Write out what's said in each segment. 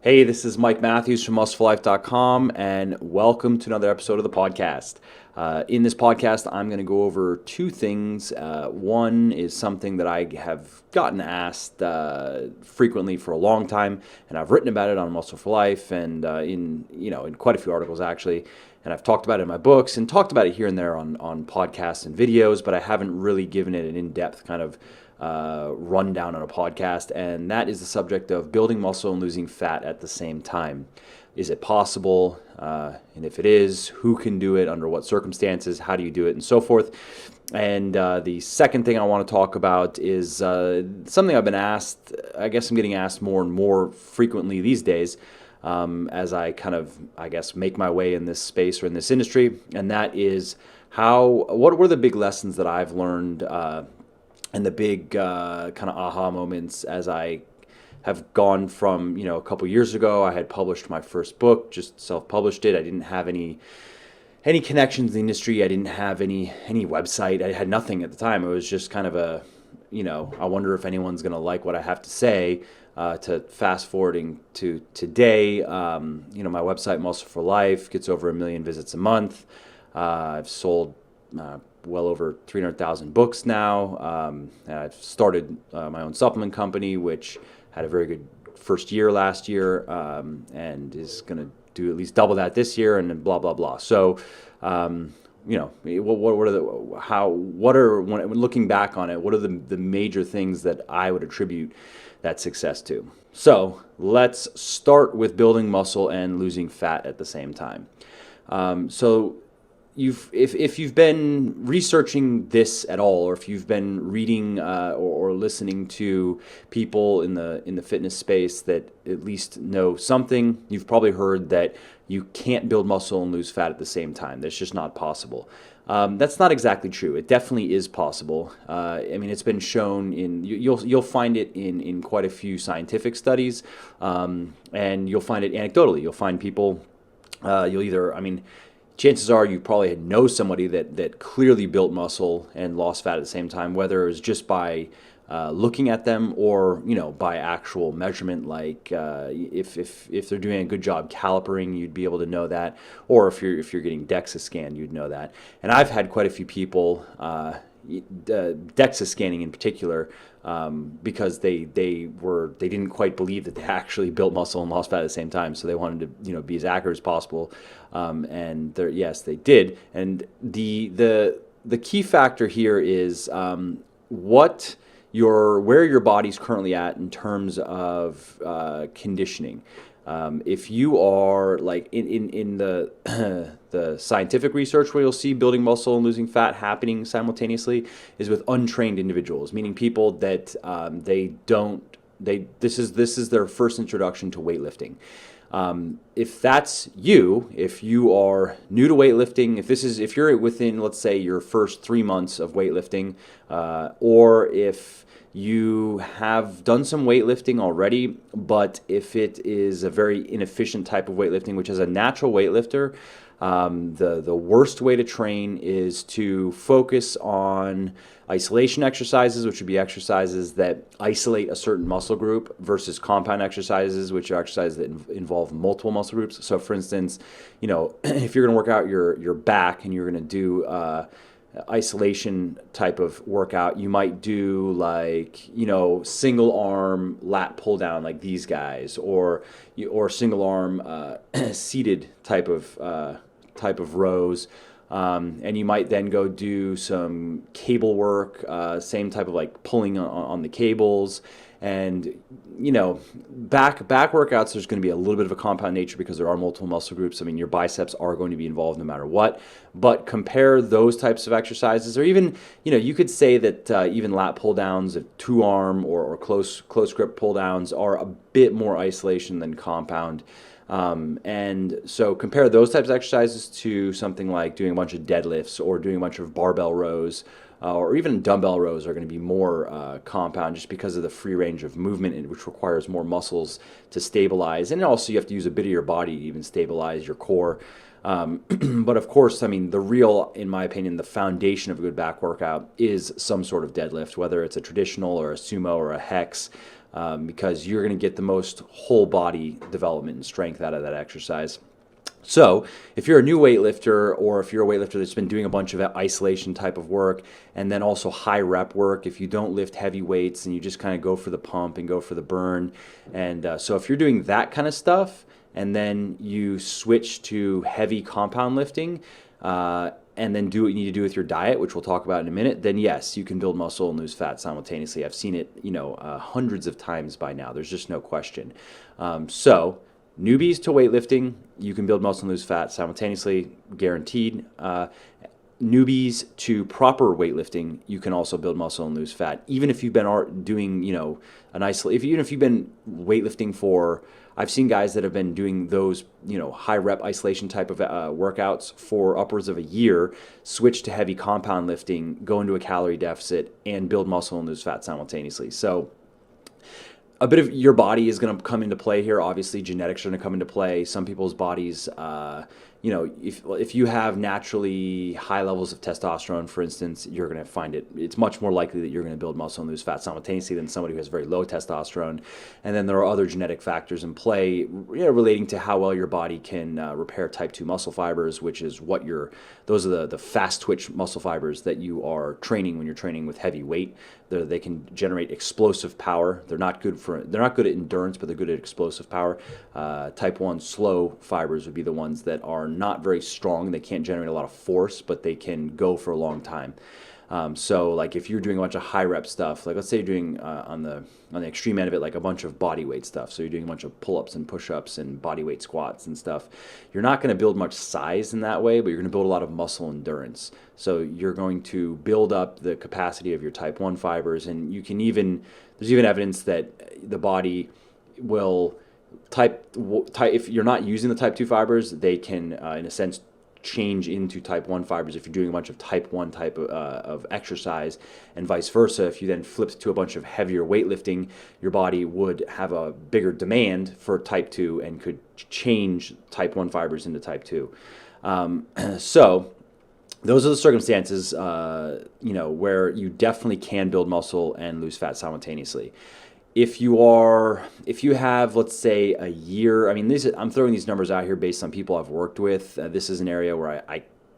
Hey, this is Mike Matthews from musclelife.com, and welcome to another episode of the podcast. In this podcast, I'm going to go over two things. One is something that I have gotten asked frequently for a long time, and I've written about it on Muscle for Life and in quite a few articles actually. And I've talked about it in my books and talked about it here and there on podcasts and videos, but I haven't really given it an in-depth kind of rundown on a podcast, and that is the subject of building muscle and losing fat at the same time. Is it possible? And if it is, who can do it? Under what circumstances? How do you do it? And so forth. And the second thing I want to talk about is something I've been asked. I guess I'm getting asked more and more frequently these days as I kind of, make my way in this space or in this industry. And that is what were the big lessons that I've learned and the big kind of aha moments as I have gone from, a couple years ago. I had published my first book, just self-published it. I didn't have any connections in the industry. I didn't have any website. I had nothing at the time. It was just kind of I wonder if anyone's going to like what I have to say. To fast forwarding to today, my website, Muscle for Life, gets over 1 million visits a month. I've sold well over 300,000 books now. And I've started my own supplement company, which had a very good first year last year, and is going to do at least double that this year, and then blah blah blah. So, when looking back on it, what are the major things that I would attribute that success to? So let's start with building muscle and losing fat at the same time. If you've been researching this at all, or if you've been reading or listening to people in the fitness space that at least know something, you've probably heard that you can't build muscle and lose fat at the same time. That's just not possible. That's not exactly true. It definitely is possible. It's been shown you'll find it in quite a few scientific studies, and you'll find it anecdotally. You'll find people. Chances are you probably know somebody that clearly built muscle and lost fat at the same time, whether it was just by looking at them or by actual measurement. Like if they're doing a good job calipering, you'd be able to know that, or if you're getting DEXA scanned, you'd know that. And I've had quite a few people DEXA scanning in particular, because they didn't quite believe that they actually built muscle and lost fat at the same time, so they wanted to be as accurate as possible, and yes, they did. And the key factor here is where your body's currently at in terms of conditioning. If you are like in the the scientific research, where you'll see building muscle and losing fat happening simultaneously, is with untrained individuals, meaning people that this is their first introduction to weightlifting. If that's you, if you are new to weightlifting, if you're within, let's say, your first 3 months of weightlifting, or if you have done some weightlifting already, but if it is a very inefficient type of weightlifting, which as a natural weightlifter, the worst way to train is to focus on isolation exercises, which would be exercises that isolate a certain muscle group, versus compound exercises, which are exercises that involve multiple muscle groups. So for instance, if you're going to work out your back and you're going to do isolation type of workout, you might do single arm lat pull down like these guys, or single arm seated type of rows, and you might then go do some cable work, same type of pulling on the cables. And back workouts, there's going to be a little bit of a compound nature because there are multiple muscle groups. Your biceps are going to be involved no matter what. But compare those types of exercises, or even you could say that even lat pull downs, two arm or close grip pull downs, are a bit more isolation than compound. And so compare those types of exercises to something like doing a bunch of deadlifts or doing a bunch of barbell rows, or even dumbbell rows are going to be more compound, just because of the free range of movement, which requires more muscles to stabilize. And also you have to use a bit of your body to even stabilize your core. But of course, the real, in my opinion, the foundation of a good back workout is some sort of deadlift, whether it's a traditional or a sumo or a hex. because you're going to get the most whole body development and strength out of that exercise. So if you're a new weightlifter, or if you're a weightlifter that's been doing a bunch of isolation type of work, and then also high rep work, if you don't lift heavy weights and you just kind of go for the pump and go for the burn, and so if you're doing that kind of stuff, and then you switch to heavy compound lifting, and then do what you need to do with your diet, which we'll talk about in a minute, then yes, you can build muscle and lose fat simultaneously. I've seen it, hundreds of times by now. There's just no question. So newbies to weightlifting, you can build muscle and lose fat simultaneously, guaranteed. Newbies to proper weightlifting, you can also build muscle and lose fat. Even if you've been doing, even if you've been weightlifting for, I've seen guys that have been doing those, high rep isolation type of workouts for upwards of a year, switch to heavy compound lifting, go into a calorie deficit, and build muscle and lose fat simultaneously. So a bit of your body is going to come into play here. Obviously, genetics are going to come into play. Some people's bodies, if you have naturally high levels of testosterone, for instance, you're going to find it's much more likely that you're going to build muscle and lose fat simultaneously than somebody who has very low testosterone. And then there are other genetic factors in play, relating to how well your body can repair type 2 muscle fibers, which is those are the fast twitch muscle fibers that you are training when you're training with heavy weight. They can generate explosive power. They're not good at endurance, but they're good at explosive power. Type 1 slow fibers would be the ones that are not very strong. They can't generate a lot of force, but they can go for a long time. So like if you're doing a bunch of high rep stuff, like let's say you're doing on the extreme end of it, like a bunch of body weight stuff. So you're doing a bunch of pull-ups and push-ups and body weight squats and stuff. You're not going to build much size in that way, but you're going to build a lot of muscle endurance. So you're going to build up the capacity of your type 1 fibers, and there's even evidence that the body will if you're not using the type 2 fibers, they can in a sense change into type 1 fibers if you're doing a bunch of type 1 type of exercise, and vice versa. If you then flipped to a bunch of heavier weightlifting, your body would have a bigger demand for type 2 and could change type 1 fibers into type 2. So those are the circumstances, where you definitely can build muscle and lose fat simultaneously. If you have, let's say, a year, I'm throwing these numbers out here based on people I've worked with. This is an area where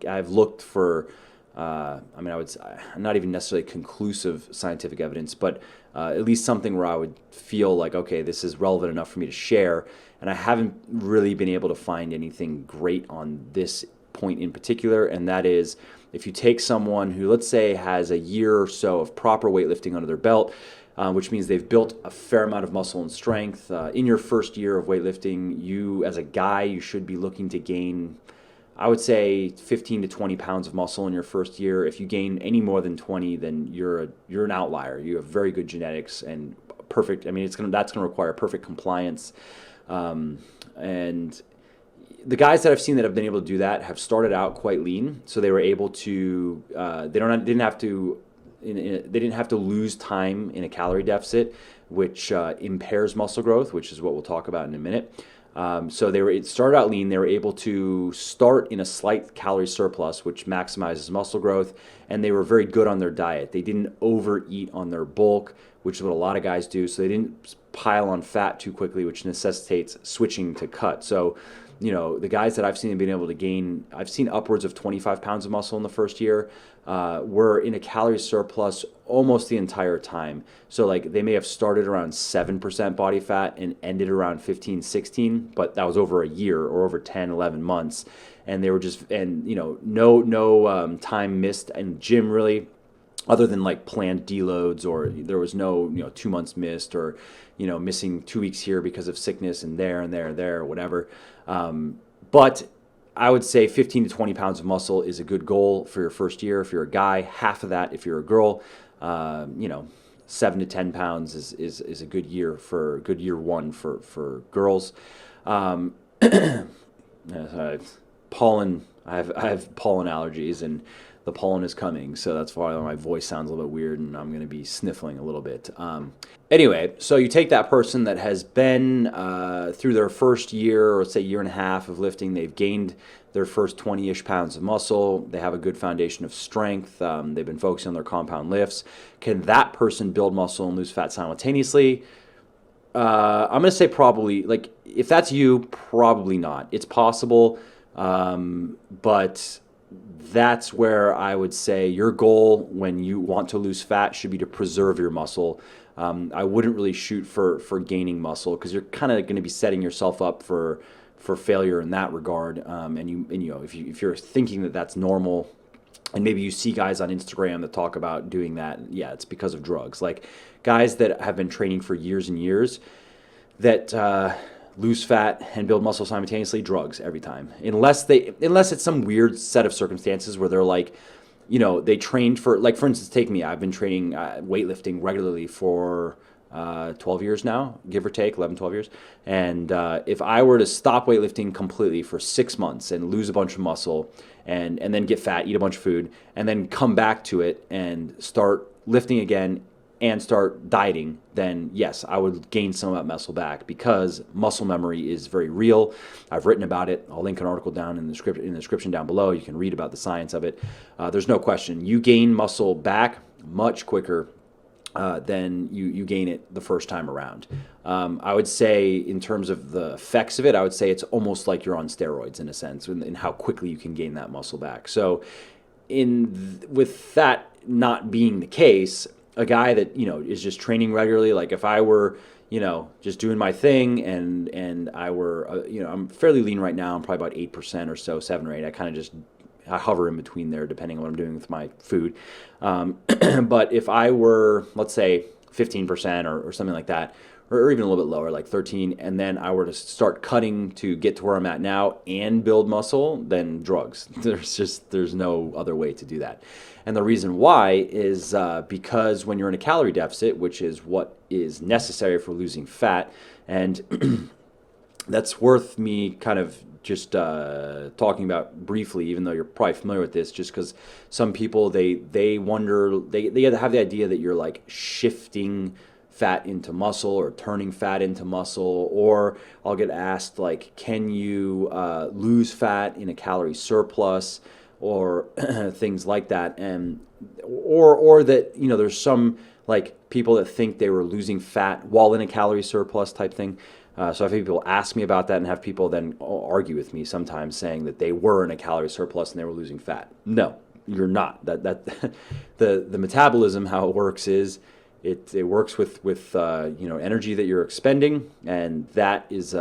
I've looked for, I would say, not even necessarily conclusive scientific evidence, but at least something where I would feel like, okay, this is relevant enough for me to share. And I haven't really been able to find anything great on this point in particular, and that is if you take someone who, let's say, has a year or so of proper weightlifting under their belt, which means they've built a fair amount of muscle and strength. In your first year of weightlifting, you, as a guy, you should be looking to gain, I would say, 15 to 20 pounds of muscle in your first year. If you gain any more than 20, then you're an outlier. You have very good genetics and perfect. That's going to require perfect compliance. And the guys that I've seen that have been able to do that have started out quite lean, so they were able to. They didn't have to lose time in a calorie deficit, which impairs muscle growth, which is what we'll talk about in a minute. So it started out lean. They were able to start in a slight calorie surplus, which maximizes muscle growth, and they were very good on their diet. They didn't overeat on their bulk, which is what a lot of guys do. So they didn't pile on fat too quickly, which necessitates switching to cut. So, the guys that I've seen being able to gain, I've seen upwards of 25 pounds of muscle in the first year, were in a calorie surplus almost the entire time. So like they may have started around 7% body fat and ended around 15, 16, but that was over a year or over 10, 11 months. And they were no time missed in the gym really, other than like planned deloads, or there was no 2 months missed, or missing 2 weeks here because of sickness and there and there and there or whatever. But I would say 15 to 20 pounds of muscle is a good goal for your first year. If you're a guy, half of that if you're a girl. 7 to 10 pounds is a good year one for girls. Pollen. I have pollen allergies, and the pollen is coming, so that's why my voice sounds a little bit weird, and I'm going to be sniffling a little bit. Anyway, so you take that person that has been through their first year, or let's say year and a half of lifting, they've gained their first 20-ish pounds of muscle, they have a good foundation of strength, they've been focusing on their compound lifts. Can that person build muscle and lose fat simultaneously? I'm gonna say probably, like, if that's you, probably not. It's possible, but that's where I would say your goal when you want to lose fat should be to preserve your muscle. I wouldn't really shoot for gaining muscle, because you're kind of going to be setting yourself up for failure in that regard. And you know, if you're thinking that that's normal, and maybe you see guys on Instagram that talk about doing that, yeah, it's because of drugs. Like guys that have been training for years and years that lose fat and build muscle simultaneously, drugs every time. Unless it's some weird set of circumstances where they're like, you know, they trained for, like, for instance, take me. I've been training weightlifting regularly for 12 years now, give or take, 11, 12 years. And if I were to stop weightlifting completely for 6 months and lose a bunch of muscle and then get fat, eat a bunch of food, and then come back to it and start lifting again and start dieting, then yes, I would gain some of that muscle back, because muscle memory is very real. I've written about it. I'll link an article down in the description down below. You can read about the science of it. There's no question. You gain muscle back much quicker than you gain it the first time around. I would say, in terms of the effects of it, I would say it's almost like you're on steroids in a sense, in how quickly you can gain that muscle back. So with that not being the case, a guy that, you know, is just training regularly, like if I were, you know, just doing my thing and I were, you know, I'm fairly lean right now. I'm probably about 8% or so, 7 or 8. I hover in between there depending on what I'm doing with my food. But if I were, let's say 15% or something like that, or even a little bit lower, like 13, and then I were to start cutting to get to where I'm at now and build muscle, then drugs. There's no other way to do that. And the reason why is because when you're in a calorie deficit, which is what is necessary for losing fat, and that's worth me kind of just talking about briefly, even though you're probably familiar with this, just because some people, they wonder, they have the idea that you're like shifting fat into muscle or turning fat into muscle. Or I'll get asked, like, can you lose fat in a calorie surplus, or things like that. And or that, you know, there's some like people that think they were losing fat while in a calorie surplus type thing. So I've had people ask me about that, and have people then argue with me sometimes, saying that they were in a calorie surplus and they were losing fat. No, you're not. That the metabolism, how it works is it works with you know, energy that you're expending, and that is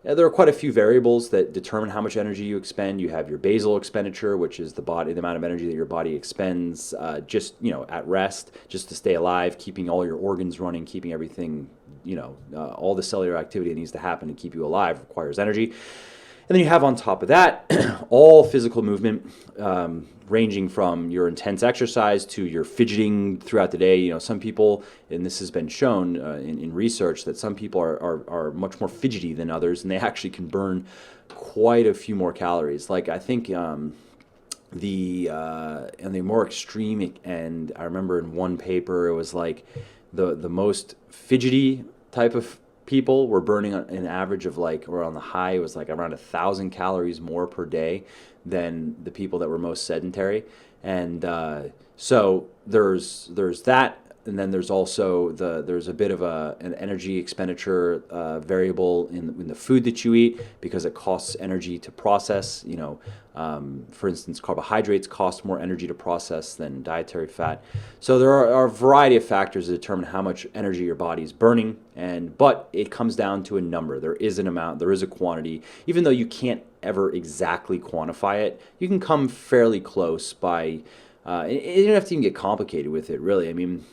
there are quite a few variables that determine how much energy you expend. You have your basal expenditure, which is the amount of energy that your body expends just, you know, at rest, just to stay alive, keeping all your organs running, keeping everything, you know, all the cellular activity that needs to happen to keep you alive requires energy. And then you have on top of that all physical movement, ranging from your intense exercise to your fidgeting throughout the day. You know, some people, and this has been shown in research, that some people are much more fidgety than others, and they actually can burn quite a few more calories. Like, I think and the more extreme, and I remember in one paper it was like the most fidgety type of people were burning an average of, like, or on the high, it was like around 1,000 calories more per day than the people that were most sedentary. And so there's that, and then there's also there's a bit of an energy expenditure variable in the food that you eat, because it costs energy to process. You know, for instance, carbohydrates cost more energy to process than dietary fat. So there are a variety of factors that determine how much energy your body is burning, but it comes down to a number. There is an amount, there is a quantity. Even though you can't ever exactly quantify it, you can come fairly close by. You don't have to even get complicated with it, really. I mean,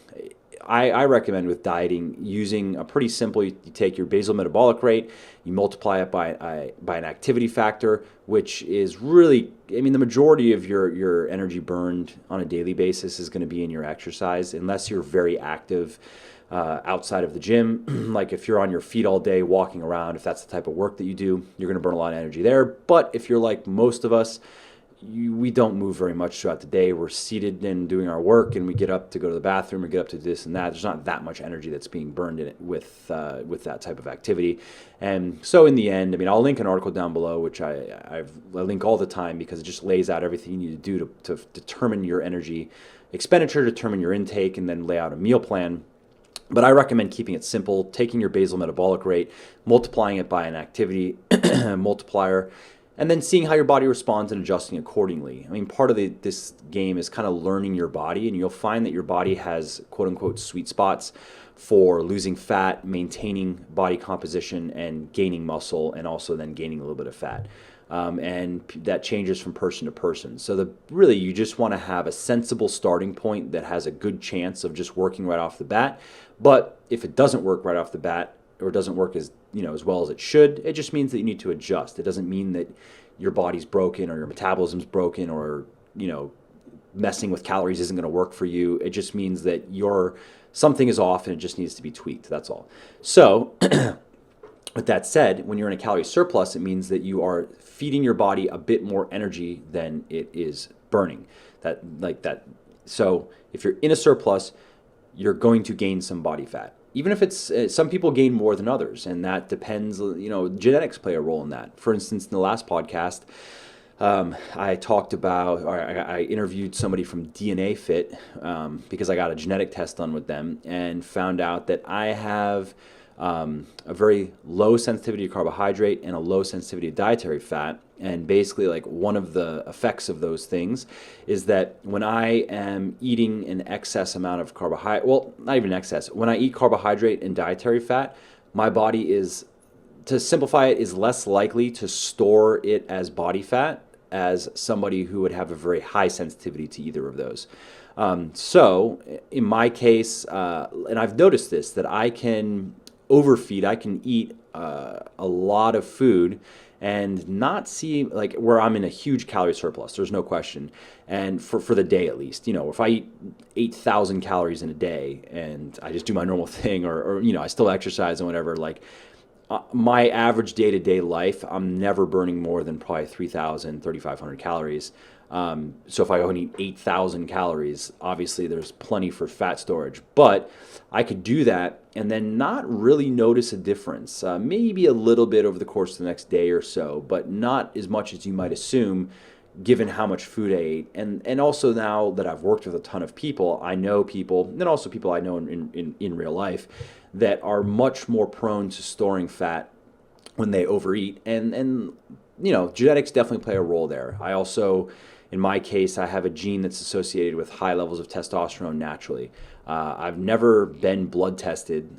I recommend with dieting using a pretty simple, you take your basal metabolic rate, you multiply it by an activity factor, which is really, I mean, the majority of your energy burned on a daily basis is going to be in your exercise, unless you're very active outside of the gym. Like if you're on your feet all day walking around, if that's the type of work that you do, you're going to burn a lot of energy there. But if you're like most of us, we don't move very much throughout the day. We're seated and doing our work, and we get up to go to the bathroom or get up to this and that. There's not that much energy that's being burned in it with that type of activity. And so in the end, I mean, I'll link an article down below, which I link all the time, because it just lays out everything you need to do to determine your energy expenditure, determine your intake, and then lay out a meal plan. But I recommend keeping it simple, taking your basal metabolic rate, multiplying it by an activity multiplier, and then seeing how your body responds and adjusting accordingly. I mean, part of this game is kind of learning your body, and you'll find that your body has quote unquote sweet spots for losing fat, maintaining body composition, and gaining muscle, and also then gaining a little bit of fat. And that changes from person to person. So really, you just want to have a sensible starting point that has a good chance of just working right off the bat. But if it doesn't work right off the bat, or doesn't work as well as it should, it just means that you need to adjust. It doesn't mean that your body's broken or your metabolism's broken or messing with calories isn't going to work for you. It just means that something is off and it just needs to be tweaked. That's all. So with that said, when you're in a calorie surplus, it means that you are feeding your body a bit more energy than it is burning. So if you're in a surplus, you're going to gain some body fat. Even if it's, some people gain more than others, and that depends, genetics play a role in that. For instance, in the last podcast, I talked about, or I interviewed somebody from DNA Fit because I got a genetic test done with them and found out that I have a very low sensitivity to carbohydrate and a low sensitivity to dietary fat. And basically, like, one of the effects of those things is that when I am eating an excess amount of carbohydrate, well, not even excess, when I eat carbohydrate and dietary fat, my body is, to simplify it, is less likely to store it as body fat as somebody who would have a very high sensitivity to either of those. So in my case, and I've noticed this, that I can overfeed, I can eat a lot of food and not see, like, where I'm in a huge calorie surplus, there's no question. And for the day at least, if I eat 8,000 calories in a day and I just do my normal thing or I still exercise and whatever, like, my average day-to-day life, I'm never burning more than probably 3,000, 3,500 calories. So if I only eat 8,000 calories, obviously there's plenty for fat storage. But I could do that and then not really notice a difference. Maybe a little bit over the course of the next day or so, but not as much as you might assume given how much food I ate. And also now that I've worked with a ton of people, I know people, and also people I know in real life, that are much more prone to storing fat when they overeat. And genetics definitely play a role there. I also, in my case, I have a gene that's associated with high levels of testosterone naturally. I've never been blood tested,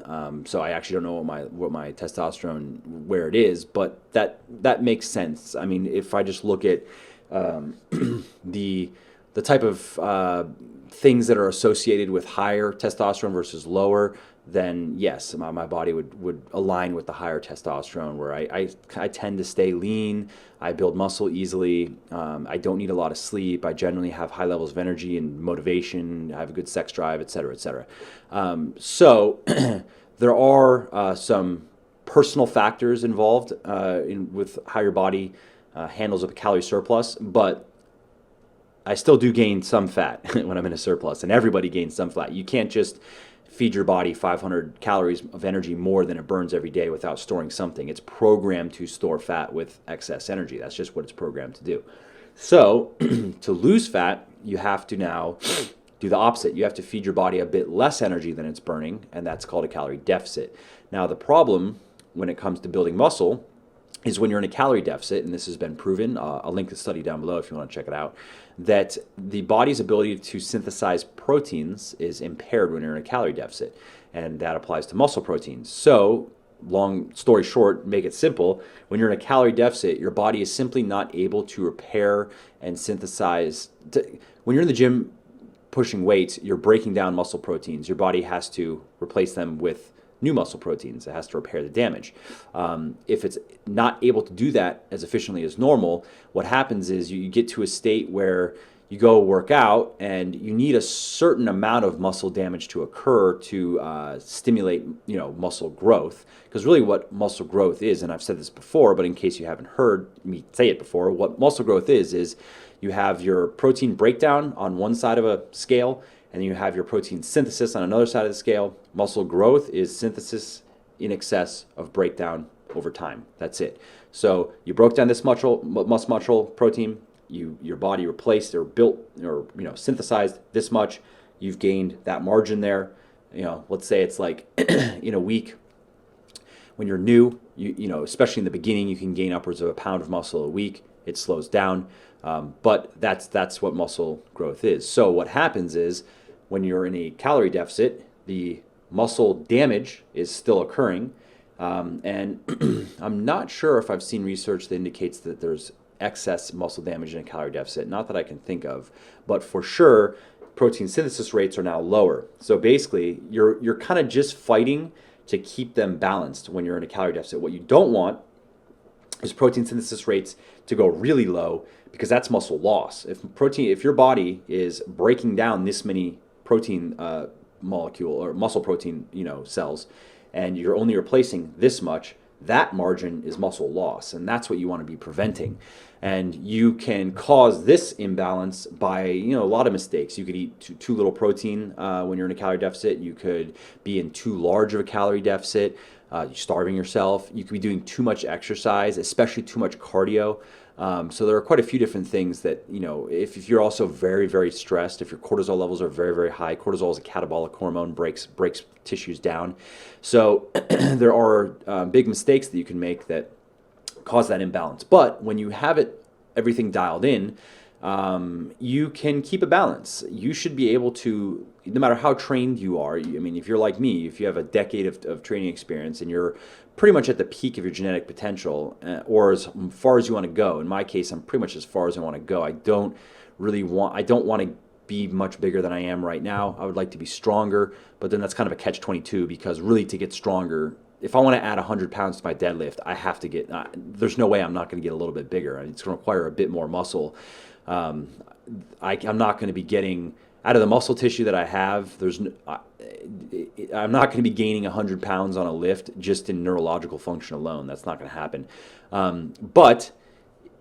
so I actually don't know what my testosterone, where it is, but that makes sense. I mean, if I just look at the type of things that are associated with higher testosterone versus lower, then yes, my body would align with the higher testosterone, where I tend to stay lean, I build muscle easily, I don't need a lot of sleep, I generally have high levels of energy and motivation, I have a good sex drive, et cetera, et cetera. So there are some personal factors involved with how your body handles a calorie surplus, but I still do gain some fat when I'm in a surplus, and everybody gains some fat. You can't just feed your body 500 calories of energy more than it burns every day without storing something. It's programmed to store fat with excess energy. That's just what it's programmed to do. So to lose fat, you have to now do the opposite. You have to feed your body a bit less energy than it's burning, and that's called a calorie deficit. Now, the problem when it comes to building muscle is when you're in a calorie deficit, and this has been proven, I'll link the study down below if you want to check it out, that the body's ability to synthesize proteins is impaired when you're in a calorie deficit, and that applies to muscle proteins. So, long story short, make it simple, when you're in a calorie deficit, your body is simply not able to repair and synthesize. When you're in the gym pushing weights, you're breaking down muscle proteins. Your body has to replace them with new muscle proteins. It has to repair the damage. If it's not able to do that as efficiently as normal, what happens is you get to a state where you go work out and you need a certain amount of muscle damage to occur to stimulate muscle growth. Because really what muscle growth is, and I've said this before, but in case you haven't heard me say it before, what muscle growth is you have your protein breakdown on one side of a scale, and you have your protein synthesis on another side of the scale. Muscle growth is synthesis in excess of breakdown over time. That's it. So you broke down this muscle protein, your body replaced or built or synthesized this much. You've gained that margin there. let's say it's like in a week when you're new, especially in the beginning, you can gain upwards of a pound of muscle a week. It slows down, but that's what muscle growth is. So what happens is when you're in a calorie deficit, the muscle damage is still occurring, and I'm not sure if I've seen research that indicates that there's excess muscle damage in a calorie deficit. Not that I can think of, but for sure, protein synthesis rates are now lower. So basically, you're kind of just fighting to keep them balanced when you're in a calorie deficit. What you don't want is protein synthesis rates to go really low, because that's muscle loss. If your body is breaking down this many protein molecule or muscle protein cells, and you're only replacing this much, that margin is muscle loss, and that's what you want to be preventing. And you can cause this imbalance by a lot of mistakes. You could eat too little protein when you're in a calorie deficit. You could be in too large of a calorie deficit, starving yourself. You could be doing too much exercise, especially too much cardio. So there are quite a few different things that, if you're also very, very stressed, if your cortisol levels are very, very high. Cortisol is a catabolic hormone, breaks tissues down. So there are big mistakes that you can make that cause that imbalance. But when you have everything dialed in, you can keep a balance. You should be able to, no matter how trained you are, if you're like me, if you have a decade of training experience and you're pretty much at the peak of your genetic potential, or as far as you want to go. In my case, I'm pretty much as far as I want to go. I don't want to be much bigger than I am right now. I would like to be stronger, but then that's kind of a catch-22, because really to get stronger, if I want to add 100 pounds to my deadlift, I have to there's no way I'm not going to get a little bit bigger. It's going to require a bit more muscle. I'm not going to be getting, out of the muscle tissue that I have, I'm not going to be gaining 100 pounds on a lift just in neurological function alone. That's not going to happen. But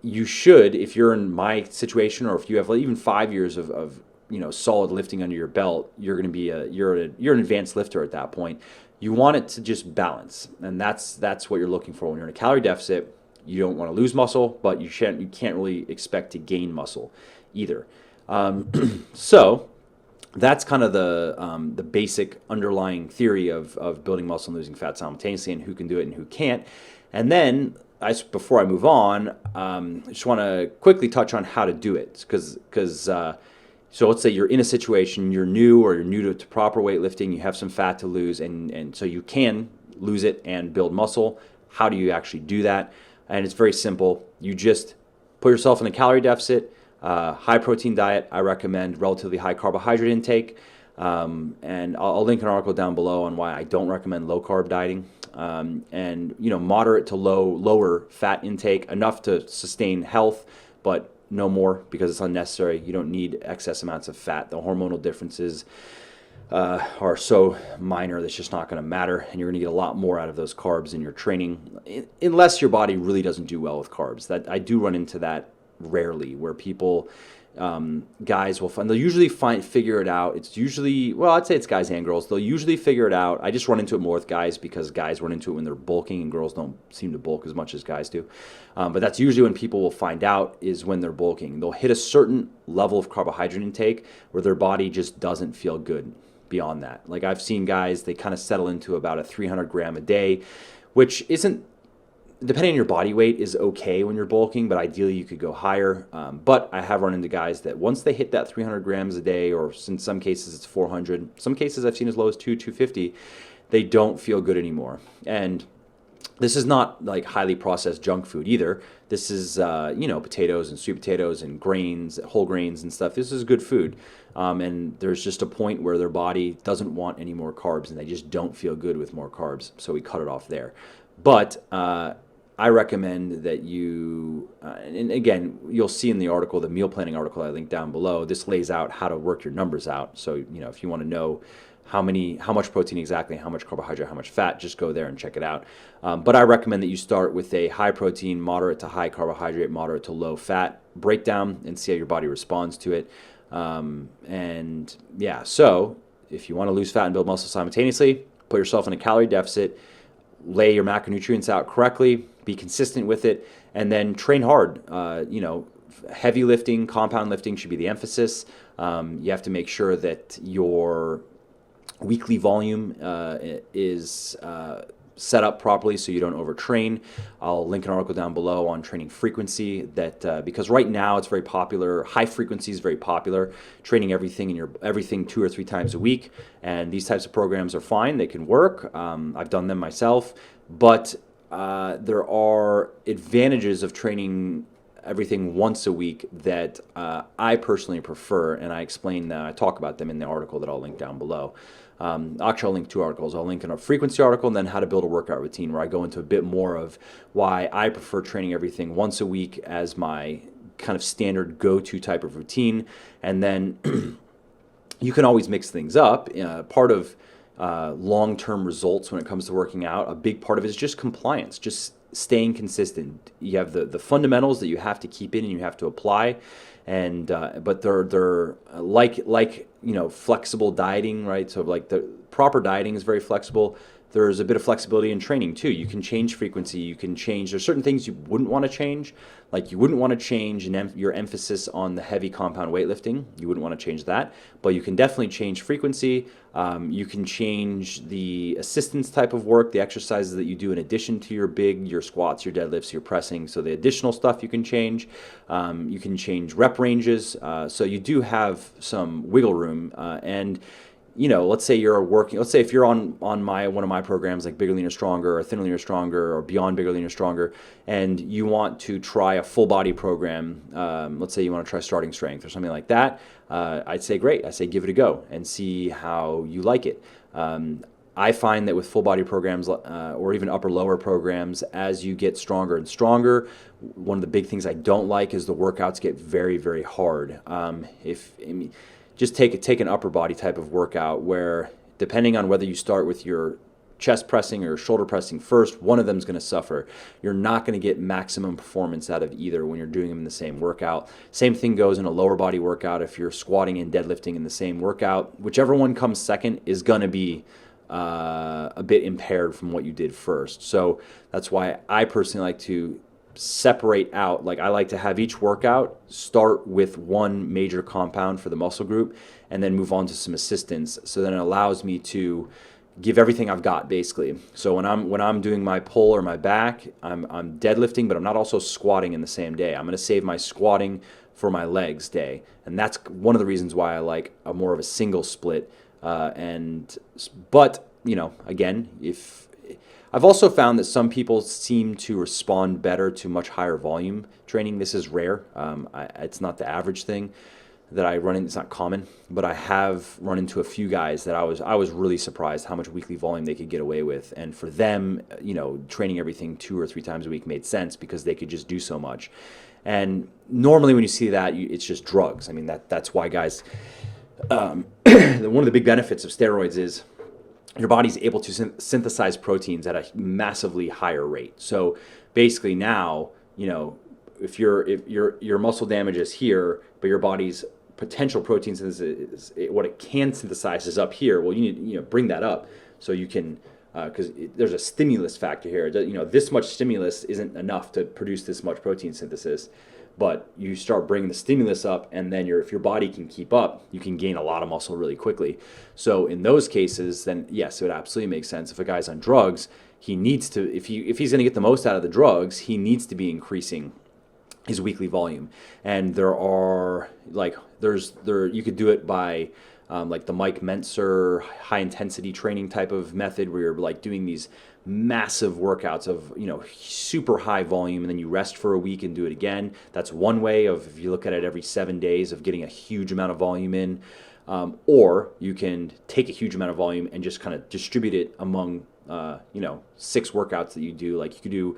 you should, if you're in my situation, or if you have even 5 years of solid lifting under your belt, you're going to be you're an advanced lifter at that point. You want it to just balance, and that's what you're looking for when you're in a calorie deficit. You don't want to lose muscle, but you can't really expect to gain muscle either. So that's kind of the basic underlying theory of building muscle and losing fat simultaneously, and who can do it and who can't. And then before I move on, I just want to quickly touch on how to do it, because so let's say you're in a situation, you're new to proper weightlifting, you have some fat to lose, and so you can lose it and build muscle. How do you actually do that? And it's very simple. You just put yourself in a calorie deficit, high protein diet. I recommend relatively high carbohydrate intake, and I'll link an article down below on why I don't recommend low carb dieting. And moderate to lower fat intake, enough to sustain health, but no more, because it's unnecessary. You don't need excess amounts of fat. The hormonal differences are so minor that's just not going to matter, and you're going to get a lot more out of those carbs in your training, unless your body really doesn't do well with carbs. That I do run into that rarely, where people, guys will they'll usually figure it out. It's usually, well, I'd say it's guys and girls. They'll usually figure it out. I just run into it more with guys, because guys run into it when they're bulking, and girls don't seem to bulk as much as guys do. But that's usually when people will find out, is when they're bulking. They'll hit a certain level of carbohydrate intake where their body just doesn't feel good beyond that. Like, I've seen guys, they kind of settle into about a 300 gram a day, which isn't, depending on your body weight, is okay when you're bulking, but ideally you could go higher. But I have run into guys that once they hit that 300 grams a day, or in some cases it's 400, some cases I've seen as low as 250, they don't feel good anymore. And this is not like highly processed junk food either. This is, potatoes and sweet potatoes and grains, whole grains and stuff. This is good food. And there's just a point where their body doesn't want any more carbs, and they just don't feel good with more carbs. So we cut it off there. But I recommend that you, and again, you'll see in the article, the meal planning article I linked down below, this lays out how to work your numbers out. So, if you want to know how much protein exactly, how much carbohydrate, how much fat, just go there and check it out. But I recommend that you start with a high protein, moderate to high carbohydrate, moderate to low fat breakdown, and see how your body responds to it. And yeah, so if you want to lose fat and build muscle simultaneously, put yourself in a calorie deficit, lay your macronutrients out correctly, be consistent with it, and then train hard. Heavy lifting, compound lifting should be the emphasis. You have to make sure that you're weekly volume is set up properly so you don't overtrain. I'll link an article down below on training frequency because right now it's very popular. High frequency is very popular. Training everything 2 or 3 times a week, and these types of programs are fine. They can work. I've done them myself, but there are advantages of training everything once a week that I personally prefer, and I talk about them in the article that I'll link down below. Actually, I'll link 2 articles. I'll link in a frequency article and then how to build a workout routine, where I go into a bit more of why I prefer training everything once a week as my kind of standard go-to type of routine. And then you can always mix things up. Part of long-term results when it comes to working out, a big part of it is just compliance, just staying consistent. You have the fundamentals that you have to keep in and you have to apply, and but they're like flexible dieting, right? So like the proper dieting is very flexible. There's a bit of flexibility in training too. You can change frequency. You can change. There's certain things you wouldn't want to change. Like you wouldn't want to change your emphasis on the heavy compound weightlifting. You wouldn't want to change that. But you can definitely change frequency. You can change the assistance type of work, the exercises that you do in addition to your squats, your deadlifts, your pressing. So the additional stuff you can change. You can change rep ranges. So you do have some wiggle room. And let's say if you're on one of my programs like Bigger, Leaner, Stronger, or Thinner, Leaner, Stronger, or Beyond Bigger, Leaner, Stronger, and you want to try a full body program, let's say you want to try starting strength or something like that, I'd say great. I say give it a go and see how you like it. I find that with full body programs or even upper lower programs, as you get stronger and stronger, one of the big things I don't like is the workouts get very, very hard. Just take an upper body type of workout where, depending on whether you start with your chest pressing or shoulder pressing first, one of them is going to suffer. You're not going to get maximum performance out of either when you're doing them in the same workout. Same thing goes in a lower body workout. If you're squatting and deadlifting in the same workout, whichever one comes second is going to be a bit impaired from what you did first. So that's why I personally like to separate out. Like I like to have each workout start with one major compound for the muscle group and then move on to some assistance, so then it allows me to give everything I've got basically. So when I'm doing my pull or my back, I'm deadlifting, but I'm not also squatting in the same day. I'm going to save my squatting for my legs day, and that's one of the reasons why I like a more of a single split. But again, if I've also found that some people seem to respond better to much higher volume training. This is rare. It's not the average thing that I run into. It's not common, but I have run into a few guys that I was really surprised how much weekly volume they could get away with. And for them, training everything 2 or 3 times a week made sense because they could just do so much. And normally when you see that, it's just drugs. I mean, that's why guys, one of the big benefits of steroids is your body's able to synthesize proteins at a massively higher rate. So basically now, if your muscle damage is here, but your body's potential protein synthesis, what it can synthesize is up here. Well, you need bring that up so you can, because there's a stimulus factor here. This much stimulus isn't enough to produce this much protein synthesis. But you start bringing the stimulus up, and then if your body can keep up, you can gain a lot of muscle really quickly. So in those cases, then yes, it would absolutely make sense. If a guy's on drugs, he needs to, if he's going to get the most out of the drugs, he needs to be increasing his weekly volume. And you could do it by like the Mike Mentzer high intensity training type of method, where you're like doing these massive workouts of super high volume, and then you rest for a week and do it again. That's one way of, if you look at it, every 7 days of getting a huge amount of volume in. Or you can take a huge amount of volume and just kind of distribute it among 6 workouts that you do. Like you could do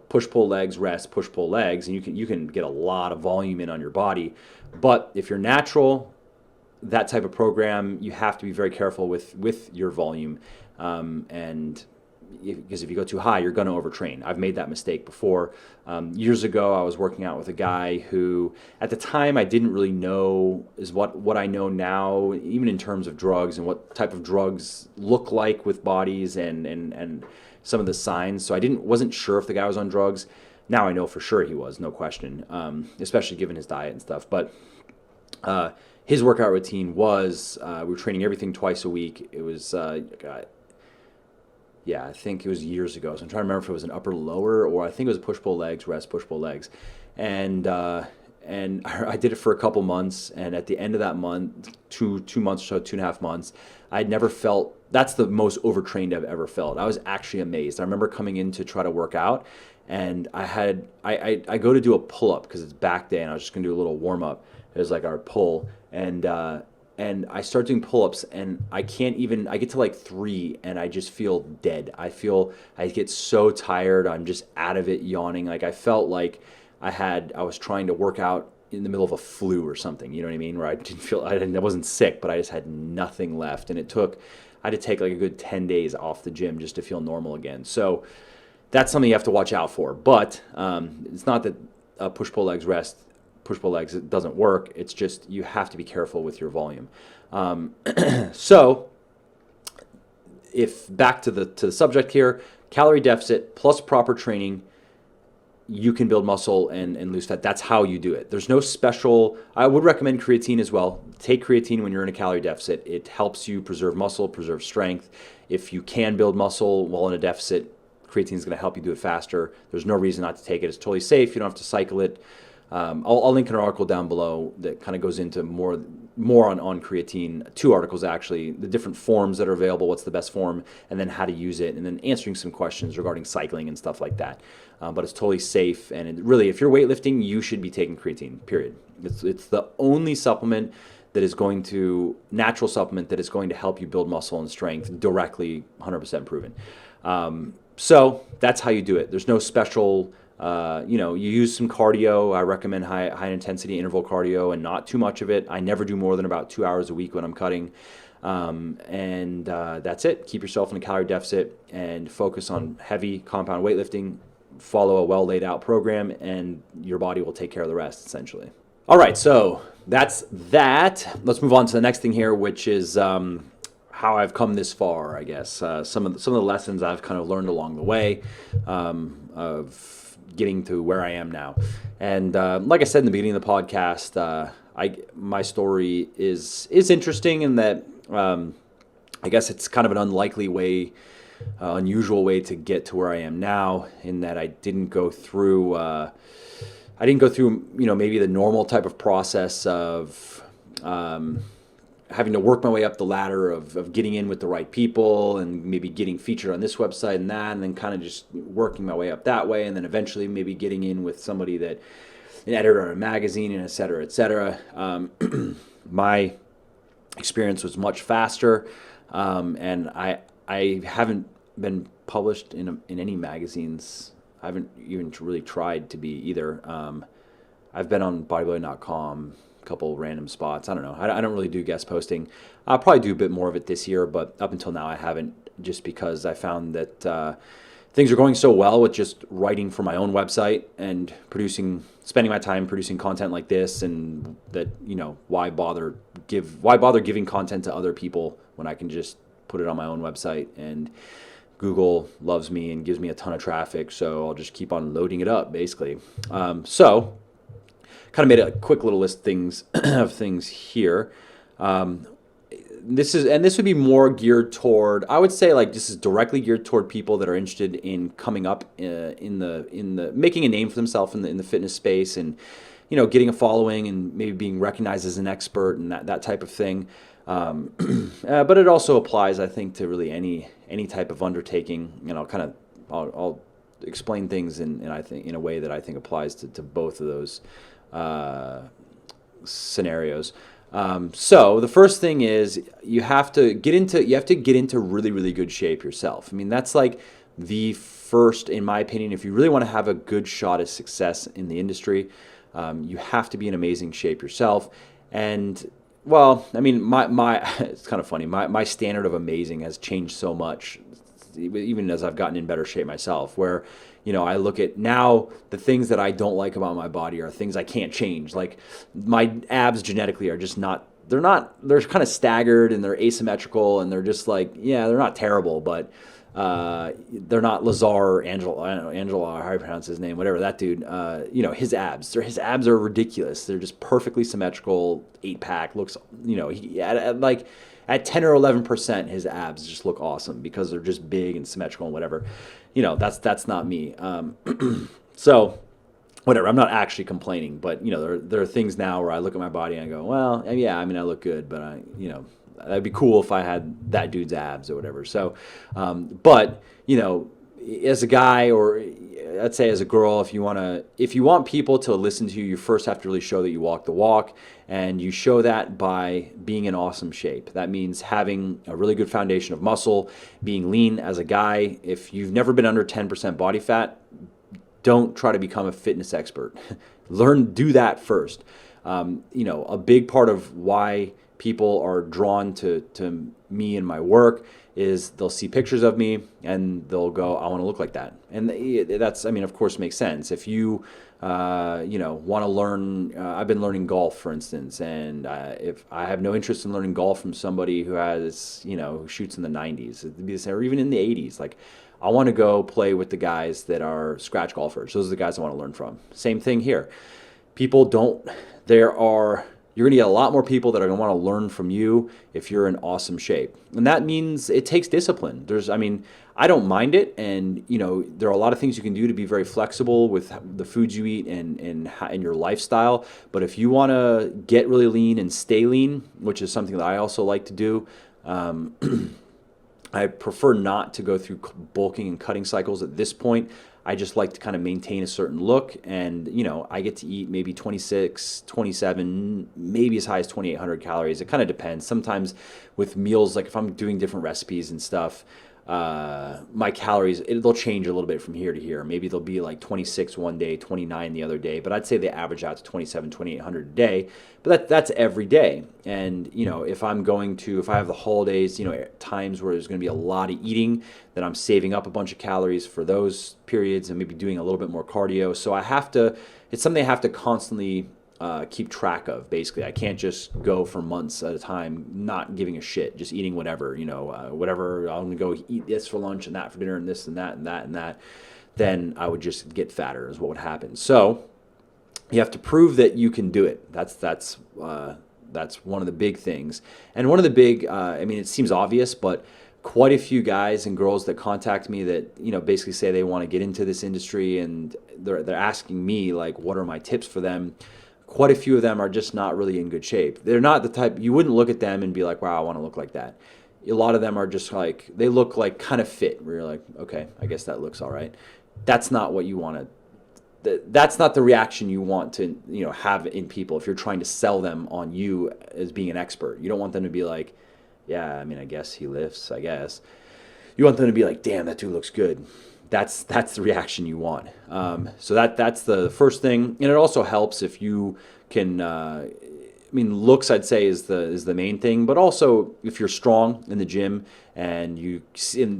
push pull legs, rest, push pull legs, and you can get a lot of volume in on your body. But if you're natural, that type of program, you have to be very careful with your volume, because if you go too high, you're going to overtrain. I've made that mistake before. Years ago, I was working out with a guy who, at the time, I didn't really know is what I know now, even in terms of drugs and what type of drugs look like with bodies and some of the signs. So I wasn't sure if the guy was on drugs. Now I know for sure he was, no question, especially given his diet and stuff. But His workout routine was we were training everything twice a week. It was yeah, I think it was years ago. So I'm trying to remember if it was an upper lower or I think it was push pull legs, rest push pull legs, and I did it for a couple months. And at the end of that month, two months or so, 2.5 months, I'd never felt. That's the most overtrained I've ever felt. I was actually amazed. I remember coming in to try to work out, and I go to do a pull up because it's back day, and I was just gonna do a little warm up. It was like our pull, and I start doing pull-ups, and I get to like 3, and I just feel dead. I get so tired. I'm just out of it, yawning. Like I felt like I was trying to work out in the middle of a flu or something. You know what I mean? Where I wasn't sick, but I just had nothing left, and I had to take like a good 10 days off the gym just to feel normal again. So that's something you have to watch out for. But it's not that push-pull legs rest. Push-pull legs, it doesn't work. It's just you have to be careful with your volume. So, if back to the subject here, calorie deficit plus proper training, you can build muscle and lose fat. That's how you do it. There's no special. I would recommend creatine as well. Take creatine when you're in a calorie deficit. It helps you preserve muscle, preserve strength. If you can build muscle while in a deficit, creatine is going to help you do it faster. There's no reason not to take it. It's totally safe. You don't have to cycle it. I'll link an article down below that kind of goes into more on creatine. 2 articles actually, the different forms that are available, what's the best form, and then how to use it, and then answering some questions regarding cycling and stuff like that. But it's totally safe, and really, if you're weightlifting, you should be taking creatine. Period. It's the only supplement that is natural supplement that is going to help you build muscle and strength directly, 100% proven. So that's how you do it. There's no special. You use some cardio. I recommend high intensity interval cardio and not too much of it. I never do more than about 2 hours a week when I'm cutting. And that's it. Keep yourself in a calorie deficit and focus on heavy compound weightlifting. Follow a well laid out program and your body will take care of the rest essentially. All right. So that's that. Let's move on to the next thing here, which is, how I've come this far, I guess. Some of the lessons I've kind of learned along the way, of getting to where I am now. And like I said in the beginning of the podcast, my story is interesting in that I guess it's kind of an unusual way to get to where I am now, in that I didn't go through maybe the normal type of process of having to work my way up the ladder of getting in with the right people and maybe getting featured on this website and that, and then kind of just working my way up that way, and then eventually maybe getting in with somebody an editor on a magazine, and et cetera, et cetera. My experience was much faster, and I haven't been published in any magazines. I haven't even really tried to be either. I've been on bodybuilding.com, couple random spots. I don't know. I don't really do guest posting. I'll probably do a bit more of it this year, but up until now I haven't, just because I found that things are going so well with just writing for my own website and spending my time producing content like this, and that, why bother giving content to other people when I can just put it on my own website, and Google loves me and gives me a ton of traffic, so I'll just keep on loading it up basically. So kind of made a quick little list of things here. This would be more geared toward, I would say, like, this is directly geared toward people that are interested in coming up in the making a name for themselves in the fitness space, and getting a following and maybe being recognized as an expert and that type of thing. But it also applies, I think, to really any type of undertaking. I'll explain things in a way that I think applies to both of those scenarios. So the first thing is you have to get into really, really good shape yourself. I mean, that's like the first, in my opinion, if you really want to have a good shot at success in the industry, you have to be in amazing shape yourself. And well, I mean, my it's kind of funny. My standard of amazing has changed so much, even as I've gotten in better shape myself, where, I look at now the things that I don't like about my body are things I can't change. Like my abs genetically are just they're kind of staggered and they're asymmetrical, and they're just like, yeah, they're not terrible, but they're not Lazar or Angela, I don't know, Angela, how you pronounce his name, whatever, that dude, his abs are ridiculous. They're just perfectly symmetrical, 8-pack, looks, at 10 or 11%, his abs just look awesome because they're just big and symmetrical and whatever. That's not me. So whatever, I'm not actually complaining, but there are things now where I look at my body and I go, well, yeah, I mean, I look good, but that'd be cool if I had that dude's abs or whatever. So, but as a guy, or let's say as a girl, if you want people to listen to you, you first have to really show that you walk the walk, and you show that by being in awesome shape. That means having a really good foundation of muscle, being lean as a guy. If you've never been under 10% body fat, don't try to become a fitness expert. Do that first. A big part of why people are drawn to me and my work is they'll see pictures of me and they'll go, I want to look like that. And that's, of course, makes sense. If you, want to learn, I've been learning golf, for instance, and if I have no interest in learning golf from somebody who has, who shoots in the 90s, it'd be the same, or even in the 80s, like, I want to go play with the guys that are scratch golfers. Those are the guys I want to learn from. Same thing here. You're going to get a lot more people that are going to want to learn from you if you're in awesome shape. And that means it takes discipline. I don't mind it. And, there are a lot of things you can do to be very flexible with the foods you eat and your lifestyle. But if you want to get really lean and stay lean, which is something that I also like to do, I prefer not to go through bulking and cutting cycles at this point. I just like to kind of maintain a certain look, and I get to eat maybe 26, 27, maybe as high as 2,800 calories. It kind of depends. Sometimes with meals, like if I'm doing different recipes and stuff, my calories, they'll change a little bit from here to here. Maybe they'll be like 26 one day, 29 the other day, but I'd say they average out to 27, 2,800 a day. But that's every day. And, if I have the holidays, times where there's going to be a lot of eating, then I'm saving up a bunch of calories for those periods and maybe doing a little bit more cardio. So it's something I have to constantly keep track of. Basically, I can't just go for months at a time not giving a shit, just eating whatever, whatever. I'm gonna go eat this for lunch and that for dinner and this and that and that and that. Then I would just get fatter is what would happen. So you have to prove that you can do it. That's one of the big things. And one of the big, it seems obvious, but quite a few guys and girls that contact me that, basically say they want to get into this industry, and they're asking me, like, what are my tips for them? Quite a few of them are just not really in good shape. They're not the type, you wouldn't look at them and be like, wow, I want to look like that. A lot of them are just like, they look like kind of fit, where you're like, okay, I guess that looks all right. That's not what you want to, that's not the reaction you want to, have in people if you're trying to sell them on you as being an expert. You don't want them to be like, yeah, I guess he lifts, I guess. You want them to be like, damn, that dude looks good. That's the reaction you want. So that's the first thing, and it also helps if you can. Looks, I'd say, is the main thing, but also if you're strong in the gym and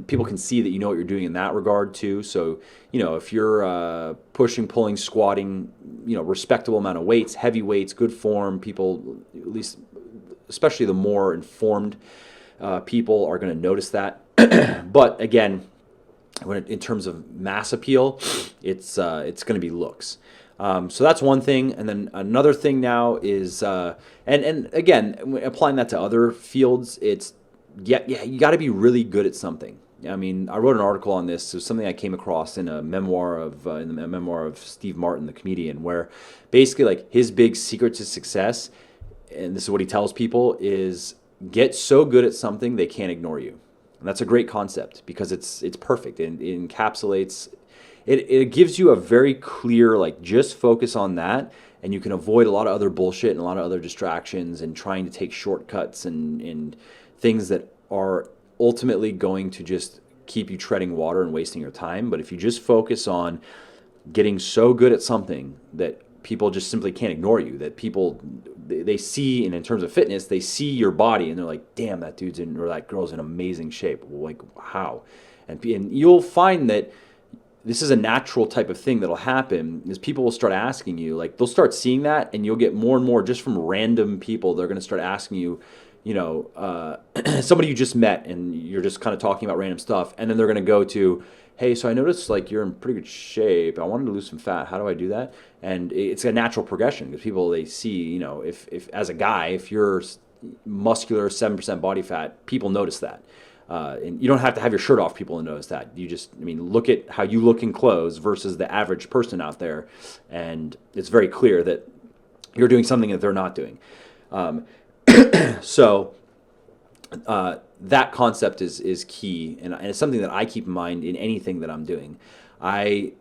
people can see that you know what you're doing in that regard too. So if you're pushing, pulling, squatting, respectable amount of weights, heavy weights, good form, people, at least especially the more informed people, are going to notice that. But again, in terms of mass appeal, it's going to be looks. So that's one thing. And then another thing now is, and again, applying that to other fields, it's, you got to be really good at something. I wrote an article on this. It was something I came across in a memoir of Steve Martin, the comedian, where basically, like, his big secret to success, and this is what he tells people, is get so good at something they can't ignore you. And that's a great concept because it's perfect. It encapsulates, it gives you a very clear, like, just focus on that, and you can avoid a lot of other bullshit and a lot of other distractions and trying to take shortcuts and things that are ultimately going to just keep you treading water and wasting your time. But if you just focus on getting so good at something that people just simply can't ignore you, that people, they see, and in terms of fitness, they see your body and they're like, damn, that dude's in, or that girl's in amazing shape. Like, how? And you'll find that this is a natural type of thing that'll happen, is people will start asking you, like, they'll start seeing that, and you'll get more and more just from random people. They're going to start asking you, somebody you just met and you're just kind of talking about random stuff, and then they're going to go to, hey, so I noticed like you're in pretty good shape. I wanted to lose some fat. How do I do that? And it's a natural progression because people, they see, if as a guy, if you're muscular, 7% body fat, people notice that. And you don't have to have your shirt off, people to notice that. You just, look at how you look in clothes versus the average person out there, and it's very clear that you're doing something that they're not doing. So that concept is key, and it's something that I keep in mind in anything that I'm doing. I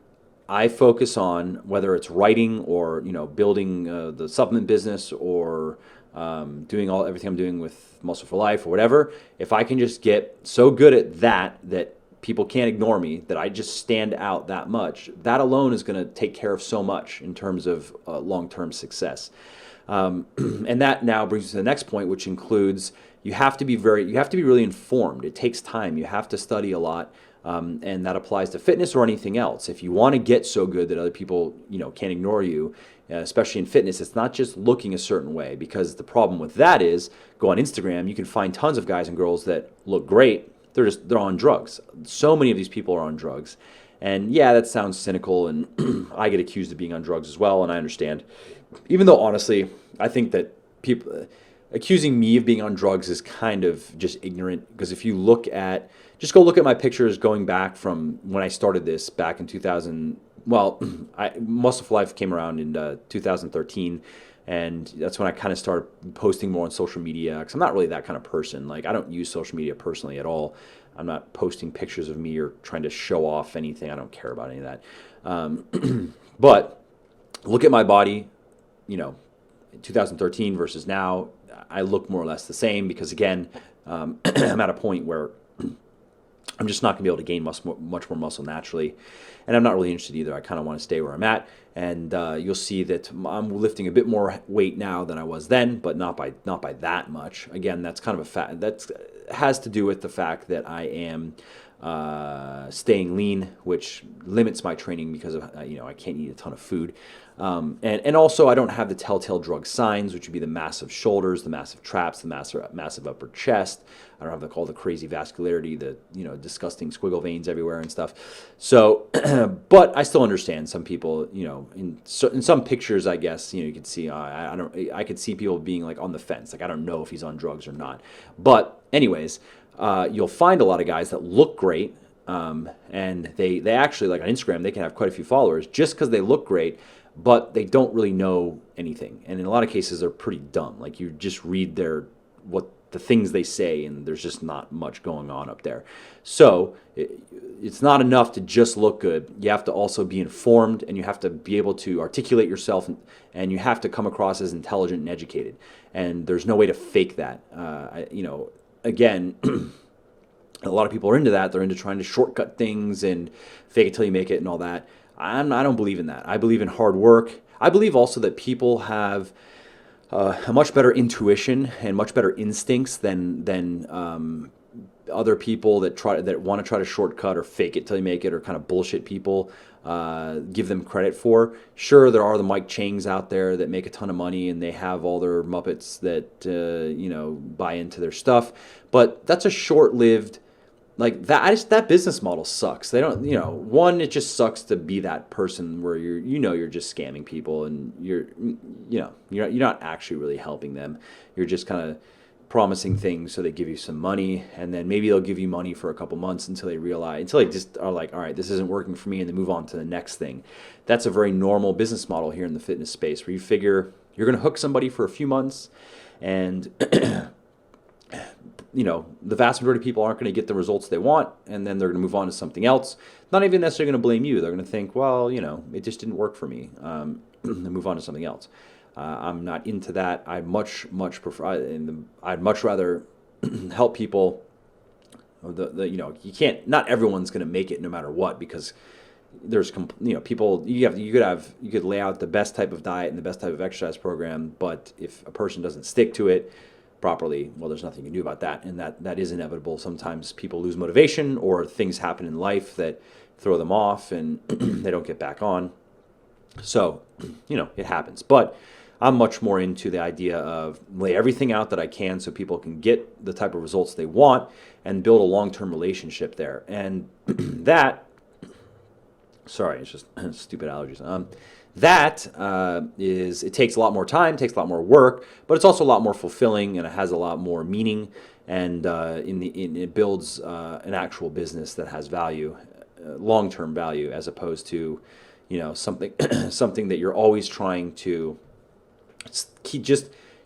focus on whether it's writing or building the supplement business or doing everything I'm doing with Muscle for Life or whatever. If I can just get so good at that people can't ignore me, that I just stand out that much, that alone is going to take care of so much in terms of long-term success. And that now brings us to the next point, which includes you have to be really informed. It takes time. You have to study a lot. And that applies to fitness or anything else. If you want to get so good that other people, can't ignore you, especially in fitness, it's not just looking a certain way, because the problem with that is, go on Instagram, you can find tons of guys and girls that look great. They're on drugs. So many of these people are on drugs. And yeah, that sounds cynical, and I get accused of being on drugs as well, and I understand. Even though honestly, I think that people accusing me of being on drugs is kind of just ignorant, because if you just go look at my pictures going back from when I started this back in 2000. Well, Muscle for Life came around in 2013, and that's when I kind of started posting more on social media, because I'm not really that kind of person. Like, I don't use social media personally at all. I'm not posting pictures of me or trying to show off anything. I don't care about any of that. But look at my body, in 2013 versus now. I look more or less the same, because again, I'm at a point where I'm just not going to be able to gain much more muscle naturally, and I'm not really interested either. I kind of want to stay where I'm at, and you'll see that I'm lifting a bit more weight now than I was then, but not by that much. Again, that's kind of a fact. That has to do with the fact that I am staying lean, which limits my training because of I can't eat a ton of food, and also I don't have the telltale drug signs, which would be the massive shoulders, the massive traps, the massive upper chest. I don't have all the crazy vascularity, the disgusting squiggle veins everywhere and stuff. So, but I still understand some people. In some pictures, I guess you can see I could see people being like on the fence, like I don't know if he's on drugs or not. But anyways. You'll find a lot of guys that look great, and they actually, like on Instagram, they can have quite a few followers just because they look great, but they don't really know anything. And in a lot of cases, they're pretty dumb. Like, you just read the things they say, and there's just not much going on up there. So it's not enough to just look good. You have to also be informed, and you have to be able to articulate yourself, and you have to come across as intelligent and educated. And there's no way to fake that. Again, a lot of people are into that. They're into trying to shortcut things and fake it till you make it and all that. I don't believe in that. I believe in hard work. I believe also that people have a much better intuition and much better instincts than other people that want to try to shortcut or fake it till you make it, or kind of bullshit people give them credit for. Sure, there are the Mike Changs out there that make a ton of money, and they have all their Muppets that buy into their stuff, but that's a short-lived, like that business model sucks. They don't, one, it just sucks to be that person where you're just scamming people, and you're not actually really helping them. You're just kind of promising things so they give you some money, and then maybe they'll give you money for a couple months until they just are like, all right, this isn't working for me, and they move on to the next thing. That's a very normal business model here in the fitness space, where you figure you're going to hook somebody for a few months, and the vast majority of people aren't going to get the results they want, and then they're going to move on to something else. Not even necessarily going to blame you. They're going to think, well, it just didn't work for me, and move on to something else. I'm not into that. I much prefer, I'd much rather help people. You can't. Not everyone's going to make it no matter what, because there's people. You could lay out the best type of diet and the best type of exercise program, but if a person doesn't stick to it properly, well, there's nothing you can do about that, and that is inevitable. Sometimes people lose motivation, or things happen in life that throw them off, and they don't get back on. So, it happens, but I'm much more into the idea of lay everything out that I can so people can get the type of results they want and build a long-term relationship there. And that, sorry, it's just stupid allergies. It takes a lot more time, takes a lot more work, but it's also a lot more fulfilling and it has a lot more meaning. And it builds an actual business that has value, long-term value, as opposed to, something something that you're always trying to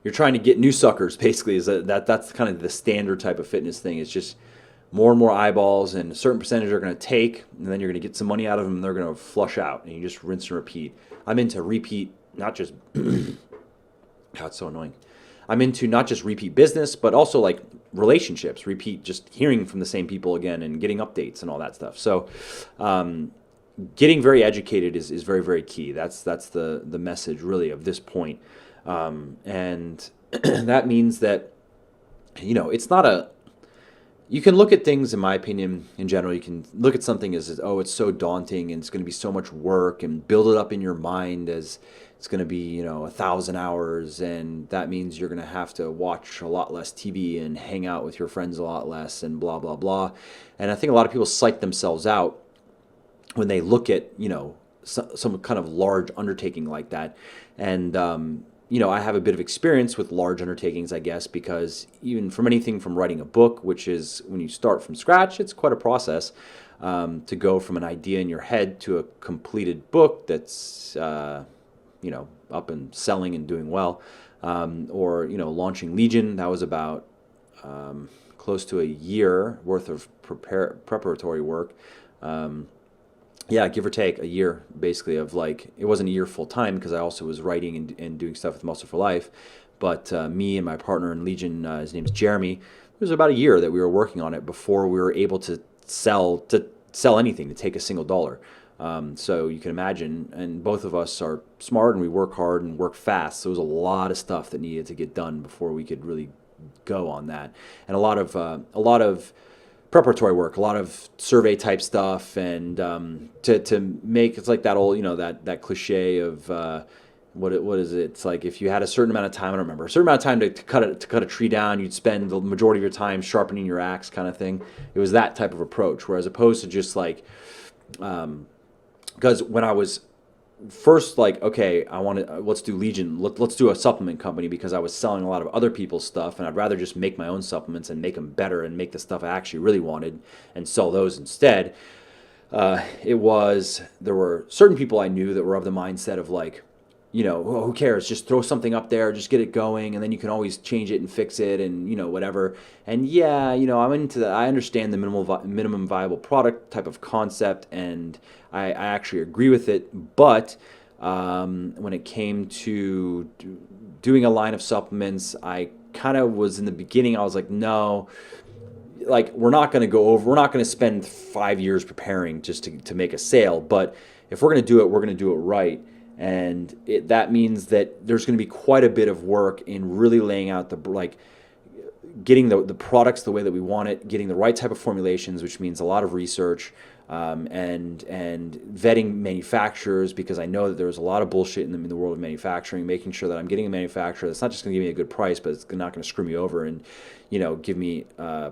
you're trying to get new suckers. Basically, that's kind of the standard type of fitness thing. It's just more and more eyeballs, and a certain percentage are going to take, and then you're going to get some money out of them, and they're going to flush out, and you just rinse and repeat. I'm into repeat, not just God, it's so annoying. I'm into not just repeat business, but also like relationships, repeat, just hearing from the same people again and getting updates and all that stuff. So getting very educated is very, very key. That's the message really of this point. And that means that, it's not you can look at things, in my opinion, in general, you can look at something as, oh, it's so daunting and it's going to be so much work, and build it up in your mind as it's going to be, 1,000 hours. And that means you're going to have to watch a lot less TV and hang out with your friends a lot less and blah, blah, blah. And I think a lot of people psych themselves out when they look at, some kind of large undertaking like that. And, I have a bit of experience with large undertakings, I guess, because even from anything from writing a book, which is when you start from scratch, it's quite a process to go from an idea in your head to a completed book that's, up and selling and doing well. Or, launching Legion, that was about close to a year worth of preparatory work. Yeah, give or take a year, basically, of like, it wasn't a year full time because I also was writing and doing stuff with Muscle for Life. But me and my partner in Legion, his name's Jeremy, it was about a year that we were working on it before we were able to sell anything, to take a single dollar. So you can imagine, and both of us are smart and we work hard and work fast. So there was a lot of stuff that needed to get done before we could really go on that, and a lot of preparatory work, a lot of survey type stuff, and to make, it's like that old, that cliche of what is it? It's like if you had a certain amount of time, I don't remember, a certain amount of time to cut a tree down, you'd spend the majority of your time sharpening your axe, kind of thing. It was that type of approach, whereas opposed to just like, because when I was first like, okay, let's do Legion, let's do a supplement company, because I was selling a lot of other people's stuff, and I'd rather just make my own supplements and make them better and make the stuff I actually really wanted and sell those instead. There were certain people I knew that were of the mindset of like, oh, who cares? Just throw something up there, just get it going, and then you can always change it and fix it, and whatever. And yeah, I'm into that. I understand the minimum viable product type of concept, and I actually agree with it. But when it came to doing a line of supplements, I kind of was, in the beginning, I was like, no. Like, we're not going to spend 5 years preparing just to make a sale. But if we're going to do it, we're going to do it right. And that means that there's going to be quite a bit of work in really laying out getting the products the way that we want it, getting the right type of formulations, which means a lot of research, and vetting manufacturers, because I know that there's a lot of bullshit in the world of manufacturing, making sure that I'm getting a manufacturer that's not just going to give me a good price, but it's not going to screw me over and give me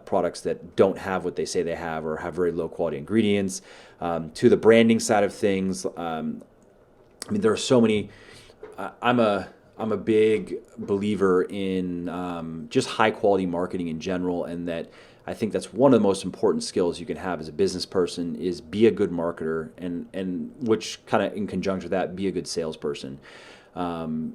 products that don't have what they say they have, or have very low quality ingredients. To the branding side of things, there are so many. I'm a big believer in just high quality marketing in general, and that I think that's one of the most important skills you can have as a business person, is be a good marketer, and which kind of in conjunction with that, be a good salesperson. The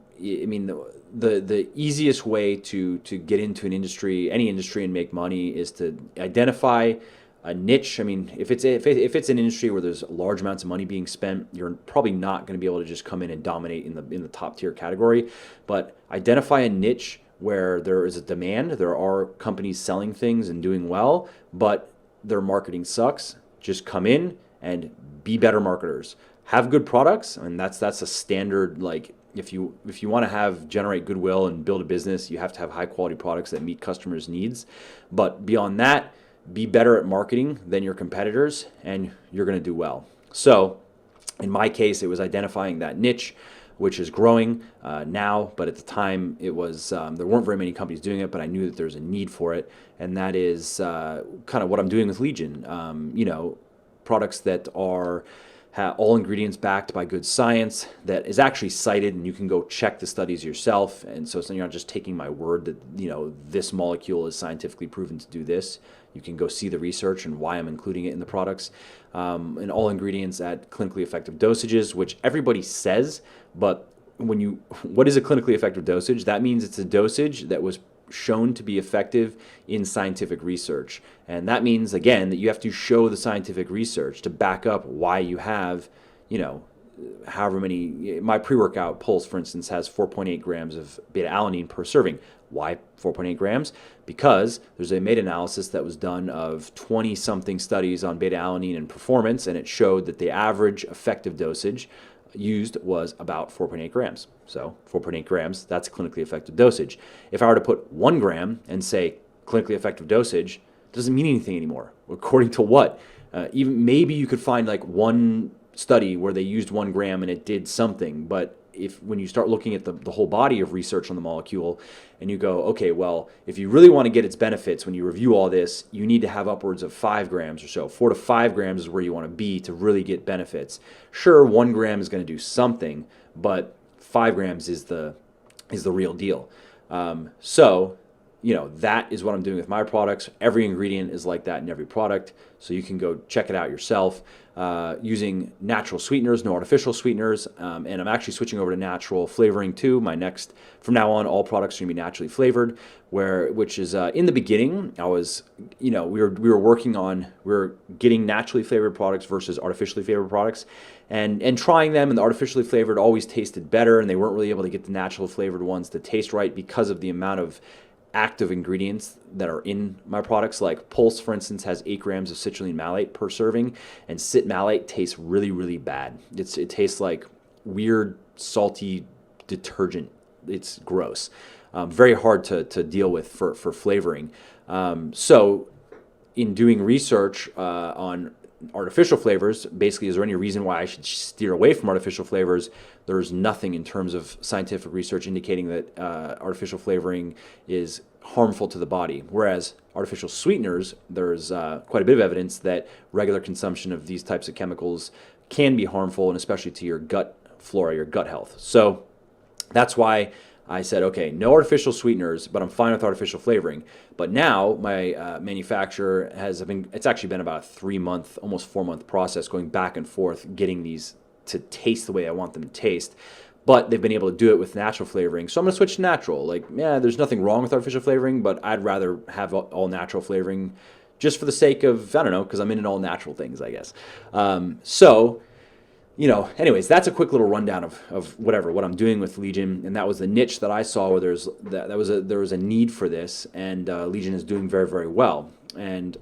easiest way to get into any industry and make money, is to identify a niche. If it's an industry where there's large amounts of money being spent, you're probably not going to be able to just come in and dominate in the top tier category. But identify a niche where there is a demand. There are companies selling things and doing well, but their marketing sucks. Just come in and be better marketers. Have good products, and that's a standard. Like, if you want to generate goodwill and build a business, you have to have high quality products that meet customers' needs. But beyond that, be better at marketing than your competitors, and you're going to do well. So in my case, it was identifying that niche, which is growing now, but at the time it was there weren't very many companies doing it, but I knew that there's a need for it, and that is kind of what I'm doing with Legion. Products that are all ingredients backed by good science that is actually cited, and you can go check the studies yourself. And so you're not just taking my word that this molecule is scientifically proven to do this. You can go see the research and why I'm including it in the products. And all ingredients at clinically effective dosages, which everybody says, but what is a clinically effective dosage? That means it's a dosage that was shown to be effective in scientific research. And that means, again, that you have to show the scientific research to back up why you have, however many. My pre-workout Pulse, for instance, has 4.8 grams of beta-alanine per serving. Why 4.8 grams? Because there's a meta-analysis that was done of 20-something studies on beta-alanine and performance, and it showed that the average effective dosage used was about 4.8 grams. So 4.8 grams, that's a clinically effective dosage. If I were to put 1 gram and say clinically effective dosage, it doesn't mean anything anymore. According to what? Even maybe you could find like one study where they used 1 gram and it did something, but when you start looking at the whole body of research on the molecule and you go, okay, well, if you really want to get its benefits, when you review all this, you need to have upwards of 5 grams or so. 4 to 5 grams is where you want to be to really get benefits. Sure, 1 gram is going to do something, but 5 grams is the real deal. That is what I'm doing with my products. Every ingredient is like that in every product, so you can go check it out yourself. Using natural sweeteners, no artificial sweeteners, and I'm actually switching over to natural flavoring too. From now on, all products are going to be naturally flavored. Which is in the beginning, I was, we were getting naturally flavored products versus artificially flavored products, and trying them. And the artificially flavored always tasted better, and they weren't really able to get the natural flavored ones to taste right because of the amount of active ingredients that are in my products. Like Pulse, for instance, has 8 grams of citrulline malate per serving, and cit malate tastes really, really bad. It tastes like weird, salty detergent. It's gross. Very hard to deal with for flavoring. So in doing research on artificial flavors, basically, is there any reason why I should steer away from artificial flavors? There's nothing in terms of scientific research indicating that artificial flavoring is harmful to the body. Whereas artificial sweeteners, there's quite a bit of evidence that regular consumption of these types of chemicals can be harmful, and especially to your gut flora, your gut health. So that's why I said, okay, no artificial sweeteners, but I'm fine with artificial flavoring. But now my manufacturer it's actually been about a 3-month, almost 4-month process going back and forth, getting these to taste the way I want them to taste. But they've been able to do it with natural flavoring. So I'm going to switch to natural. There's nothing wrong with artificial flavoring, but I'd rather have all natural flavoring just for the sake of, I don't know, because I'm into all natural things, I guess. Anyways, that's a quick little rundown of what I'm doing with Legion, and that was the niche that I saw where there was a need for this, and Legion is doing very, very well. And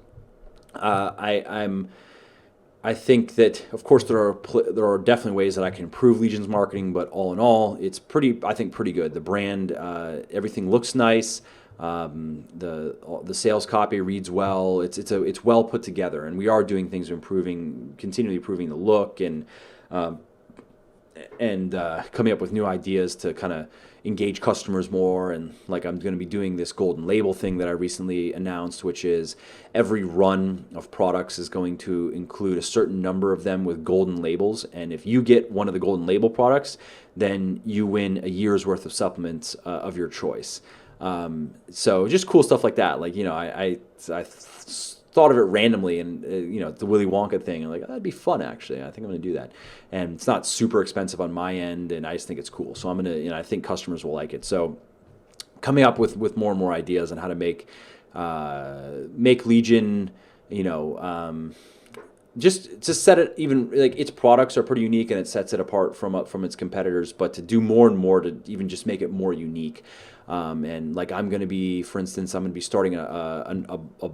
I think that, of course, there are definitely ways that I can improve Legion's marketing, but all in all, it's pretty good. The brand, everything looks nice. The sales copy reads well. It's well put together, and we are doing things continually improving the look and coming up with new ideas to kind of engage customers more. And like, I'm going to be doing this golden label thing that I recently announced, which is every run of products is going to include a certain number of them with golden labels. And if you get one of the golden label products, then you win a year's worth of supplements of your choice. So just cool stuff like that. I thought of it randomly, and the Willy Wonka thing. I'm like, that'd be fun, actually. I think I'm going to do that. And it's not super expensive on my end, and I just think it's cool. So I'm going to, I think customers will like it. So coming up with more and more ideas on how to make Legion, just to set it, even like its products are pretty unique and it sets it apart from its competitors, but to do more and more to even just make it more unique. And like, I'm going to be, for instance, I'm going to be starting a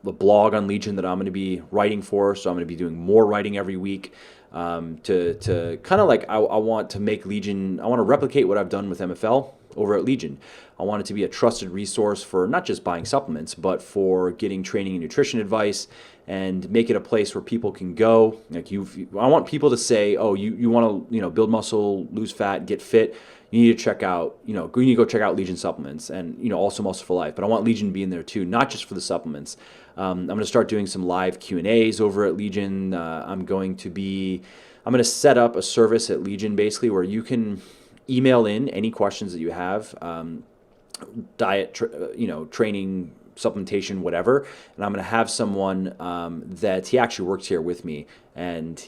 blog on Legion that I'm going to be writing for. So I'm going to be doing more writing every week to kind of like, I want to make Legion, I want to replicate what I've done with MFL, over at Legion. I want it to be a trusted resource for not just buying supplements, but for getting training and nutrition advice, and make it a place where people can go. Like I want people to say, oh, you want to build muscle, lose fat, get fit. You need to check out, you need to go check out Legion supplements, and also Muscle for Life. But I want Legion to be in there too, not just for the supplements. I'm going to start doing some live Q&As over at Legion. I'm going to set up a service at Legion basically where you can email in any questions that you have, diet, training, supplementation, whatever. And I'm going to have someone that he actually works here with me, and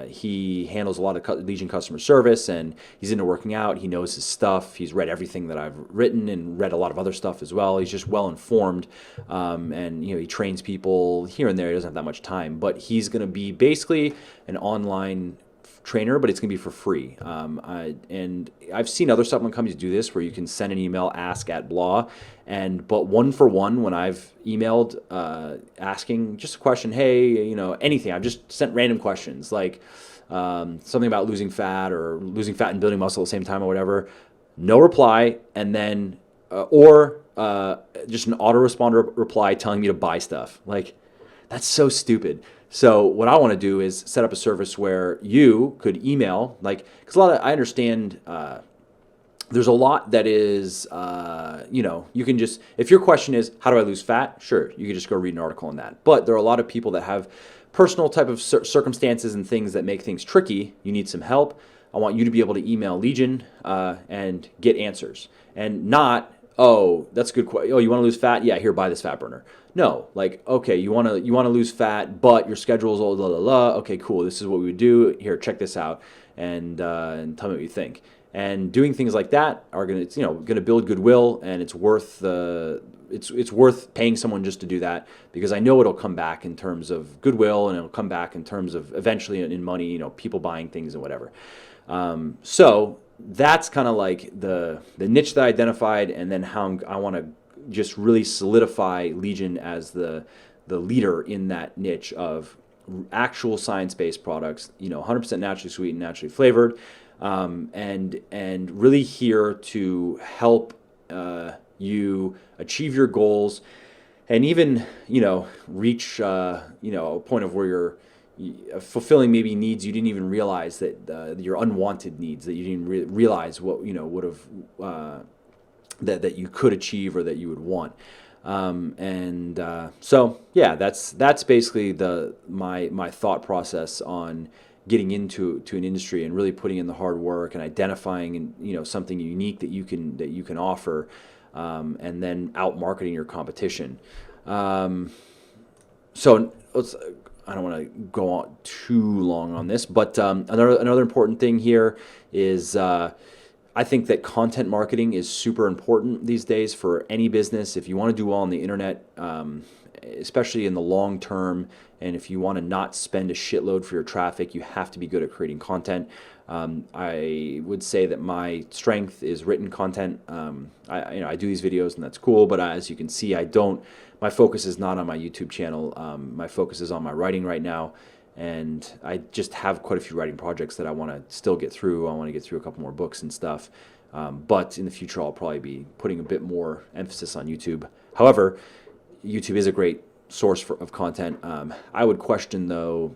he handles a lot of Legion customer service, and he's into working out. He knows his stuff. He's read everything that I've written and read a lot of other stuff as well. He's just well informed, and he trains people here and there. He doesn't have that much time, but he's going to be basically an online trainer, but it's going to be for free. And I've seen other supplement companies do this where you can send an email, ask at blah, but one for one, when I've emailed asking just a question, hey, anything, I've just sent random questions like something about losing fat or losing fat and building muscle at the same time or whatever, no reply, and then or just an autoresponder reply telling me to buy stuff. Like, that's so stupid. So what I want to do is set up a service where you could email, because I understand there's a lot that is, you can just, if your question is, how do I lose fat? Sure, you can just go read an article on that. But there are a lot of people that have personal type of circumstances and things that make things tricky. You need some help. I want you to be able to email Legion and get answers, and not, oh, that's a good question. Oh, you want to lose fat? Yeah, here, buy this fat burner. No, okay, you want to lose fat, but your schedule is all blah, blah, blah. Okay, cool. This is what we would do. Here, check this out, and tell me what you think. And doing things like that are gonna build goodwill, and it's worth it's worth paying someone just to do that, because I know it'll come back in terms of goodwill, and it'll come back in terms of eventually in money. People buying things and whatever. So that's kind of like the niche that I identified, and then how I want to just really solidify Legion as the leader in that niche of actual science-based products, 100% naturally sweetened, naturally flavored, and really here to help you achieve your goals, and even reach a point of where you're fulfilling maybe needs you didn't even realize, that your unwanted needs that you didn't realize what would have that you could achieve or that you would want. So yeah, that's basically my thought process on getting into an industry and really putting in the hard work and identifying something unique that you can offer, and then out marketing your competition. So I don't want to go on too long on this, but another important thing here is I think that content marketing is super important these days for any business. If you want to do well on the internet, especially in the long term, and if you want to not spend a shitload for your traffic, you have to be good at creating content. I would say that my strength is written content. I do these videos, and that's cool, but as you can see, my focus is not on my YouTube channel. My focus is on my writing right now. And I just have quite a few writing projects that I want to still get through. I want to get through a couple more books and stuff. But in the future, I'll probably be putting a bit more emphasis on YouTube. However, YouTube is a great source of content. I would question, though,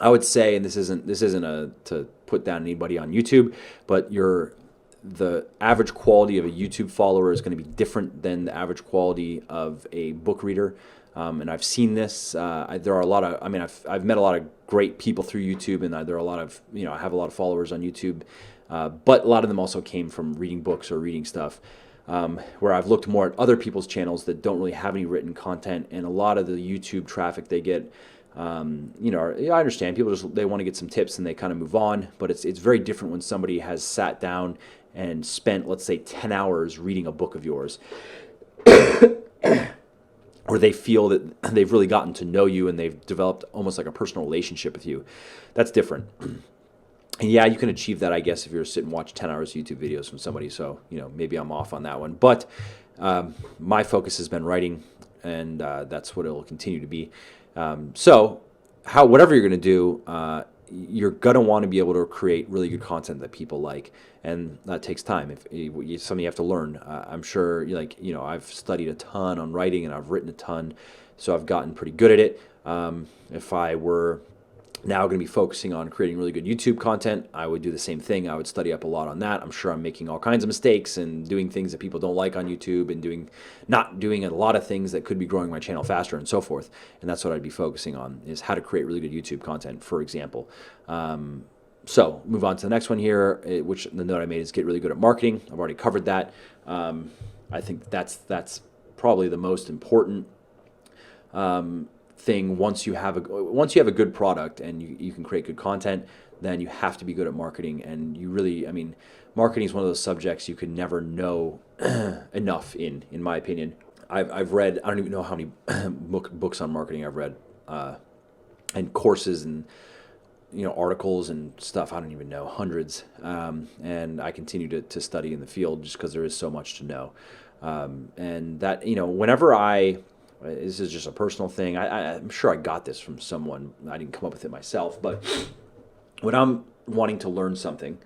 I would say, and this isn't to put down anybody on YouTube, but the average quality of a YouTube follower is going to be different than the average quality of a book reader. And I've seen this. There are a lot of. I've met a lot of great people through YouTube, and there are a lot of. I have a lot of followers on YouTube, but a lot of them also came from reading books or reading stuff. Where I've looked more at other people's channels that don't really have any written content, and a lot of the YouTube traffic they get. I understand people they want to get some tips and they kind of move on, but it's very different when somebody has sat down and spent, let's say, 10 hours reading a book of yours. Or they feel that they've really gotten to know you and they've developed almost like a personal relationship with you. That's different. And yeah, you can achieve that, I guess, if you're sitting and watch 10 hours of YouTube videos from somebody. So, maybe I'm off on that one. But my focus has been writing, and that's what it'll continue to be. So whatever you're going to do, you're gonna want to be able to create really good content that people like, and that takes time. If something you have to learn, I'm sure. I've studied a ton on writing, and I've written a ton, so I've gotten pretty good at it. If I were now going to be focusing on creating really good YouTube content, I would do the same thing. I would study up a lot on that. I'm sure I'm making all kinds of mistakes and doing things that people don't like on YouTube, and not doing a lot of things that could be growing my channel faster and so forth. And that's what I'd be focusing on, is how to create really good YouTube content, for example. So move on to the next one here, which the note I made is get really good at marketing. I've already covered that. I think that's probably the most important thing. Once you have a good product and you can create good content, then you have to be good at marketing. And marketing is one of those subjects you can never know enough in my opinion. I've read, I don't even know how many books on marketing I've read, and courses and articles and stuff. I don't even know, hundreds. And I continue to study in the field just because there is so much to know. And that, whenever this is just a personal thing. I'm sure I got this from someone. I didn't come up with it myself. But when I'm wanting to learn something,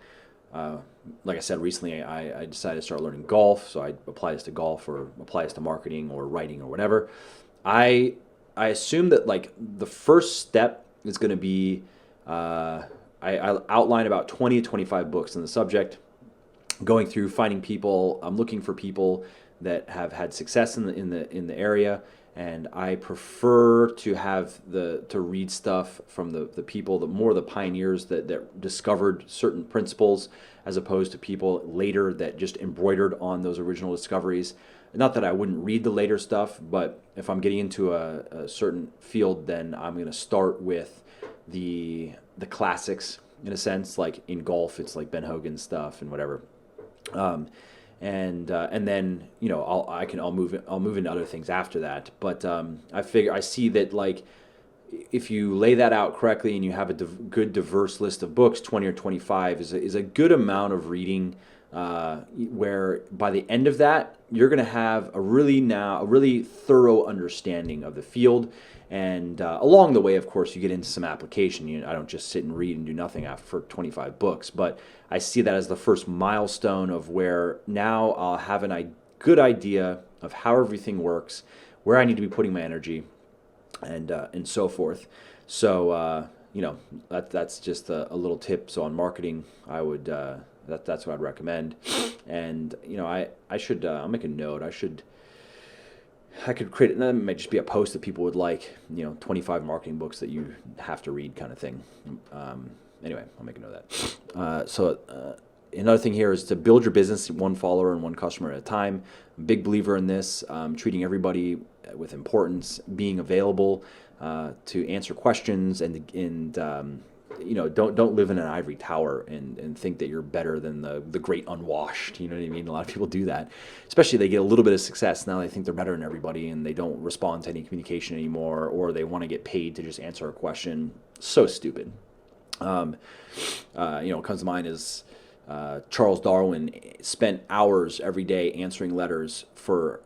like I said recently, I decided to start learning golf. So I apply this to golf, or apply this to marketing or writing or whatever. I assume that like the first step is going to be I outline about 20 to 25 books in the subject, going through, finding people. I'm looking for people that have had success in the area. And I prefer to read stuff from the people, the pioneers that discovered certain principles, as opposed to people later that just embroidered on those original discoveries. Not that I wouldn't read the later stuff, but if I'm getting into a certain field, then I'm going to start with the classics, in a sense. Like in golf, it's like Ben Hogan stuff and whatever. And then I'll move into other things after that. But I see that like if you lay that out correctly and you have a good diverse list of books, 20 or 25 is a good amount of reading. Where by the end of that you're going to have a really thorough understanding of the field. And along the way, of course, you get into some application. I don't just sit and read and do nothing for 25 books, but I see that as the first milestone of where now I'll have a good idea of how everything works, where I need to be putting my energy, and so forth. So that's just a little tip. So on marketing, I would that's what I'd recommend. And I should I'll make a note. I could create it. That might just be a post that people would like, 25 marketing books that you have to read kind of thing. Anyway, I'll make a note of that. So another thing here is to build your business one follower and one customer at a time. I'm a big believer in this, treating everybody with importance, being available to answer questions, and don't live in an ivory tower and think that you're better than the great unwashed. You know what I mean? A lot of people do that, especially they get a little bit of success. Now they think they're better than everybody and they don't respond to any communication anymore, or they want to get paid to just answer a question. So stupid. What comes to mind is Charles Darwin spent hours every day answering letters for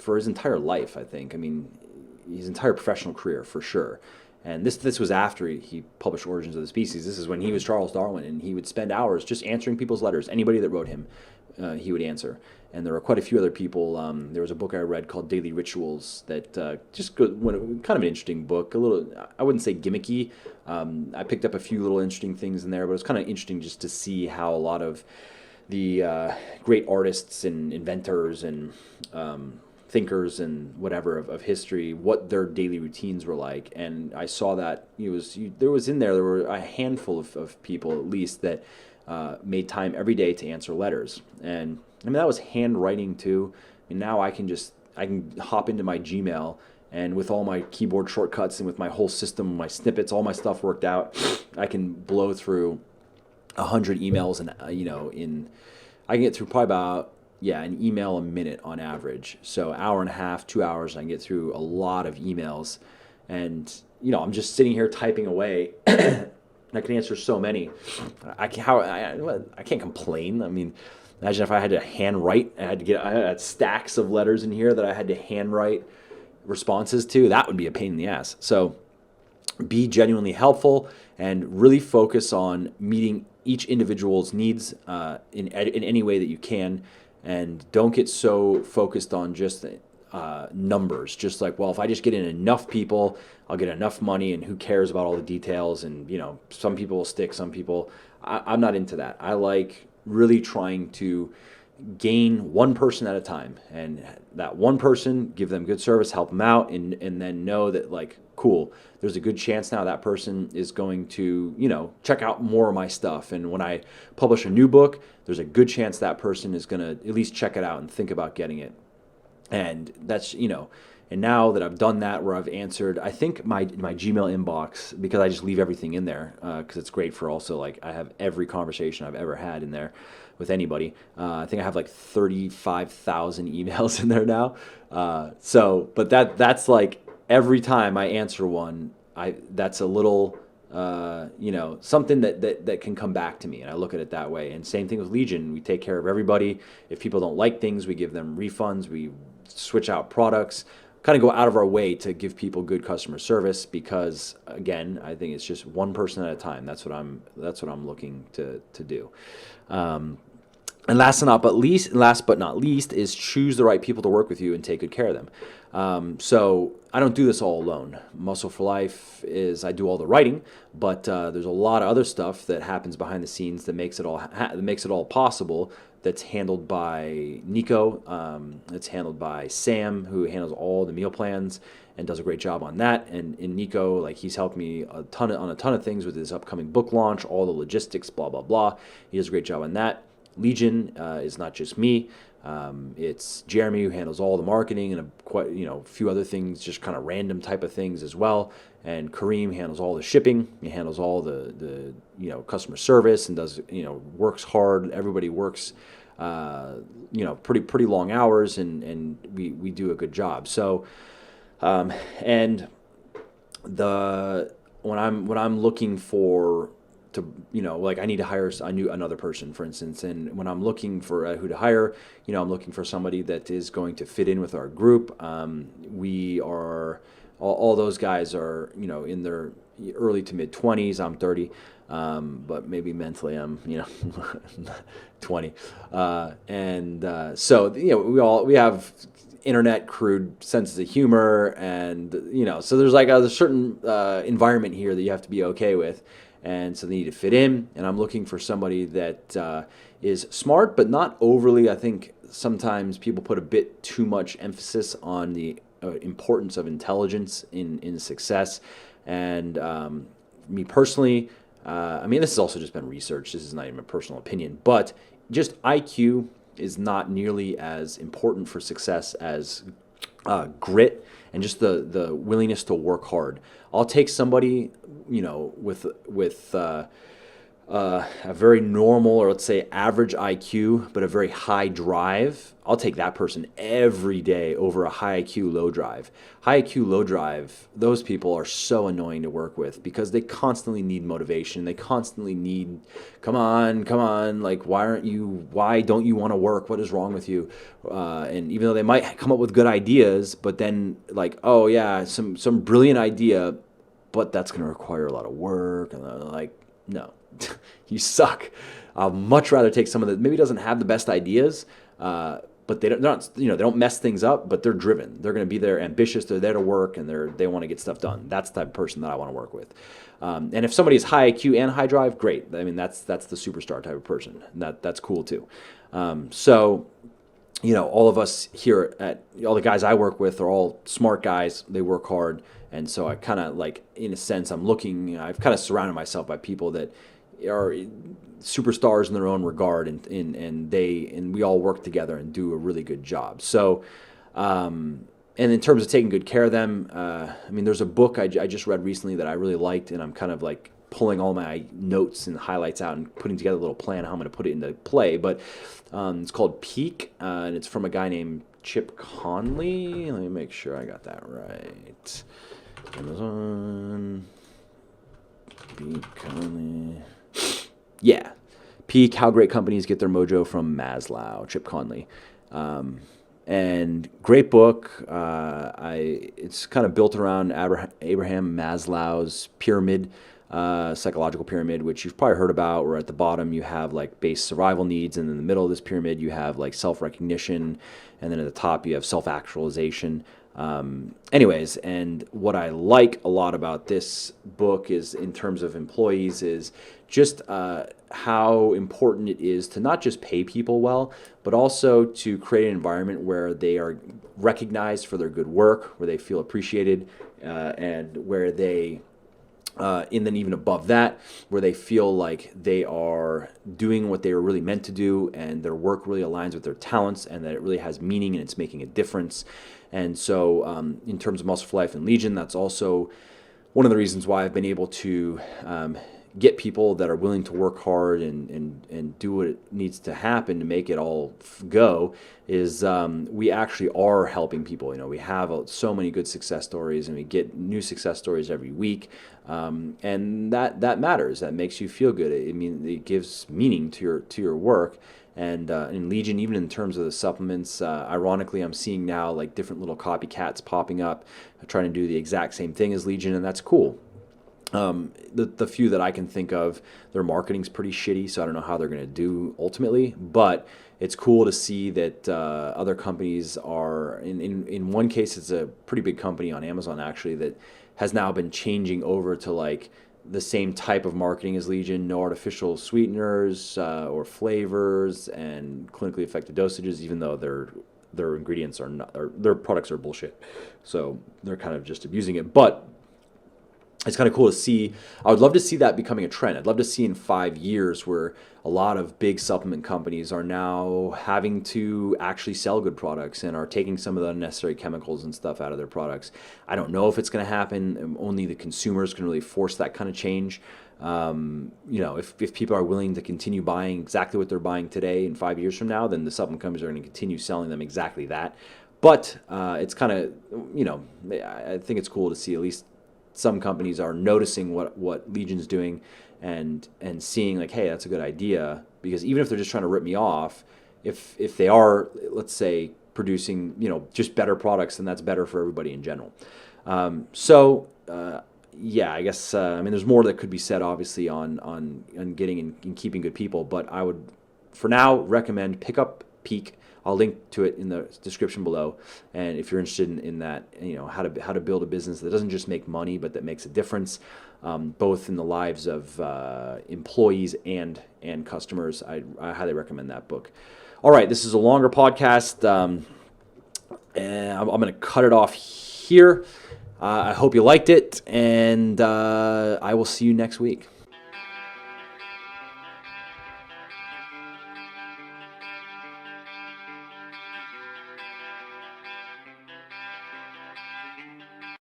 his entire life, I think. I mean, his entire professional career, for sure. And this was after he published Origins of the Species. This is when he was Charles Darwin, and he would spend hours just answering people's letters. Anybody that wrote him, he would answer. And there were quite a few other people. There was a book I read called Daily Rituals that kind of an interesting book. A little, I wouldn't say gimmicky. I picked up a few little interesting things in there, but it was kind of interesting just to see how a lot of the great artists and inventors and thinkers and whatever of history, what their daily routines were like. And I saw that there were a handful of people at least that made time every day to answer letters. And I mean, that was handwriting too. And now I can hop into my Gmail, and with all my keyboard shortcuts and with my whole system, my snippets, all my stuff worked out, I can blow through 100 emails and I can get through probably about an email a minute on average. So hour and a half, 2 hours, I can get through a lot of emails. And, I'm just sitting here typing away. I can answer so many. I can't complain. I mean, imagine if I had to handwrite. I had stacks of letters in here that I had to handwrite responses to. That would be a pain in the ass. So be genuinely helpful and really focus on meeting each individual's needs in any way that you can, and don't get so focused on just numbers. Just like, well, if I just get in enough people, I'll get enough money, and who cares about all the details? And some people will stick, some people. I'm not into that. I like really trying to gain one person at a time, and that one person, give them good service, help them out, and then know that, like, cool, there's a good chance now that person is going to check out more of my stuff, and when I publish a new book, there's a good chance that person is going to at least check it out and think about getting it. And that's and now that I've done that, where I've answered, I think my Gmail inbox, because I just leave everything in there, because it's great for also, like, I have every conversation I've ever had in there with anybody. I think I have like 35,000 emails in there now. But that's like every time I answer one, that's a little something that can come back to me, and I look at it that way. And same thing with Legion. We take care of everybody. If people don't like things, we give them refunds. We switch out products, kind of go out of our way to give people good customer service, because again, I think it's just one person at a time. That's what I'm looking to do. And last but not least is choose the right people to work with you and take good care of them. So I don't do this all alone. Muscle for Life is, I do all the writing, but there's a lot of other stuff that happens behind the scenes that makes it all possible. That's handled by Nico. It's handled by Sam, who handles all the meal plans and does a great job on that. And in Nico, like, he's helped me on a ton of things with his upcoming book launch, all the logistics, blah blah blah. He does a great job on that. Legion is not just me. It's Jeremy, who handles all the marketing and a few other things, just kind of random type of things as well. And Kareem handles all the shipping. He handles all the customer service and does works hard. Everybody works pretty long hours, and we do a good job. So and when I'm looking for like, I need to hire another person, for instance, and when I'm looking for who to hire, I'm looking for somebody that is going to fit in with our group. We are all those guys are in their early to mid 20s. I'm 30, but maybe mentally I'm 20, so we have internet crude senses of humor, and so there's like a certain environment here that you have to be okay with. And so they need to fit in, and I'm looking for somebody that is smart, but not overly. I think sometimes people put a bit too much emphasis on the importance of intelligence in success. And me personally, this has also just been research. This is not even a personal opinion, but just IQ is not nearly as important for success as grit and just the willingness to work hard. I'll take somebody, with a very normal, or let's say average IQ, but a very high drive. I'll take that person every day over a high IQ low drive. High IQ low drive, those people are so annoying to work with, because they constantly need motivation. They constantly need, come on, like, why don't you want to work? What is wrong with you? And even though they might come up with good ideas, but then, like, oh yeah, some brilliant idea, but that's going to require a lot of work. And like, no, you suck. I'll much rather take someone that maybe doesn't have the best ideas, but they don't mess things up, but they're driven. They're going to be there, ambitious. They're there to work, and they want to get stuff done. That's the type of person that I want to work with. And if somebody is high IQ and high drive, great. That's the superstar type of person. That's cool too. So all of us here all the guys I work with are all smart guys. They work hard. And so I kind of, like, in a sense, I've kind of surrounded myself by people that are superstars in their own regard, and we all work together and do a really good job. So, and in terms of taking good care of them, there's a book I just read recently that I really liked, and I'm kind of like pulling all my notes and highlights out and putting together a little plan how I'm going to put it into play. But it's called Peak, and it's from a guy named Chip Conley. Let me make sure I got that right. Amazon. Peak Conley. Yeah. Peak, How Great Companies Get Their Mojo from Maslow, Chip Conley. And great book. It's kind of built around Abraham Maslow's pyramid. psychological pyramid, which you've probably heard about, where at the bottom you have like base survival needs, and in the middle of this pyramid you have like self-recognition, and then at the top you have self-actualization. Anyways, and what I like a lot about this book is, in terms of employees, is just how important it is to not just pay people well, but also to create an environment where they are recognized for their good work, where they feel appreciated, and where they and then even above that, where they feel like they are doing what they were really meant to do, and their work really aligns with their talents, and that it really has meaning and it's making a difference. And so in terms of Muscle for Life and Legion, that's also one of the reasons why I've been able to get people that are willing to work hard and do what it needs to happen to make it all go, is we actually are helping people. We have so many good success stories, and we get new success stories every week, and that matters. That makes you feel good. It gives meaning to your work. And in Legion, even in terms of the supplements, ironically, I'm seeing now like different little copycats popping up, trying to do the exact same thing as Legion, and that's cool. The few that I can think of, their marketing's pretty shitty, so I don't know how they're going to do ultimately. But it's cool to see that other companies are, in one case, it's a pretty big company on Amazon actually that has now been changing over to like the same type of marketing as Legion, no artificial sweeteners or flavors and clinically effective dosages, even though their ingredients are not, or their products are bullshit. So they're kind of just abusing it. But it's kind of cool to see. I would love to see that becoming a trend. I'd love to see in 5 years where a lot of big supplement companies are now having to actually sell good products and are taking some of the unnecessary chemicals and stuff out of their products. I don't know if it's going to happen. Only the consumers can really force that kind of change. If people are willing to continue buying exactly what they're buying today in 5 years from now, then the supplement companies are going to continue selling them exactly that. But it's kind of, I think it's cool to see at least some companies are noticing what Legion's doing and seeing like, hey, that's a good idea. Because even if they're just trying to rip me off, if they are, let's say, producing just better products, then that's better for everybody in general. Yeah, I guess there's more that could be said obviously on getting and keeping good people, but I would for now recommend pick up Peak. I'll link to it in the description below. And if you're interested in that, how to build a business that doesn't just make money, but that makes a difference, both in the lives of employees and customers, I highly recommend that book. All right, this is a longer podcast, and I'm going to cut it off here. I hope you liked it, and I will see you next week.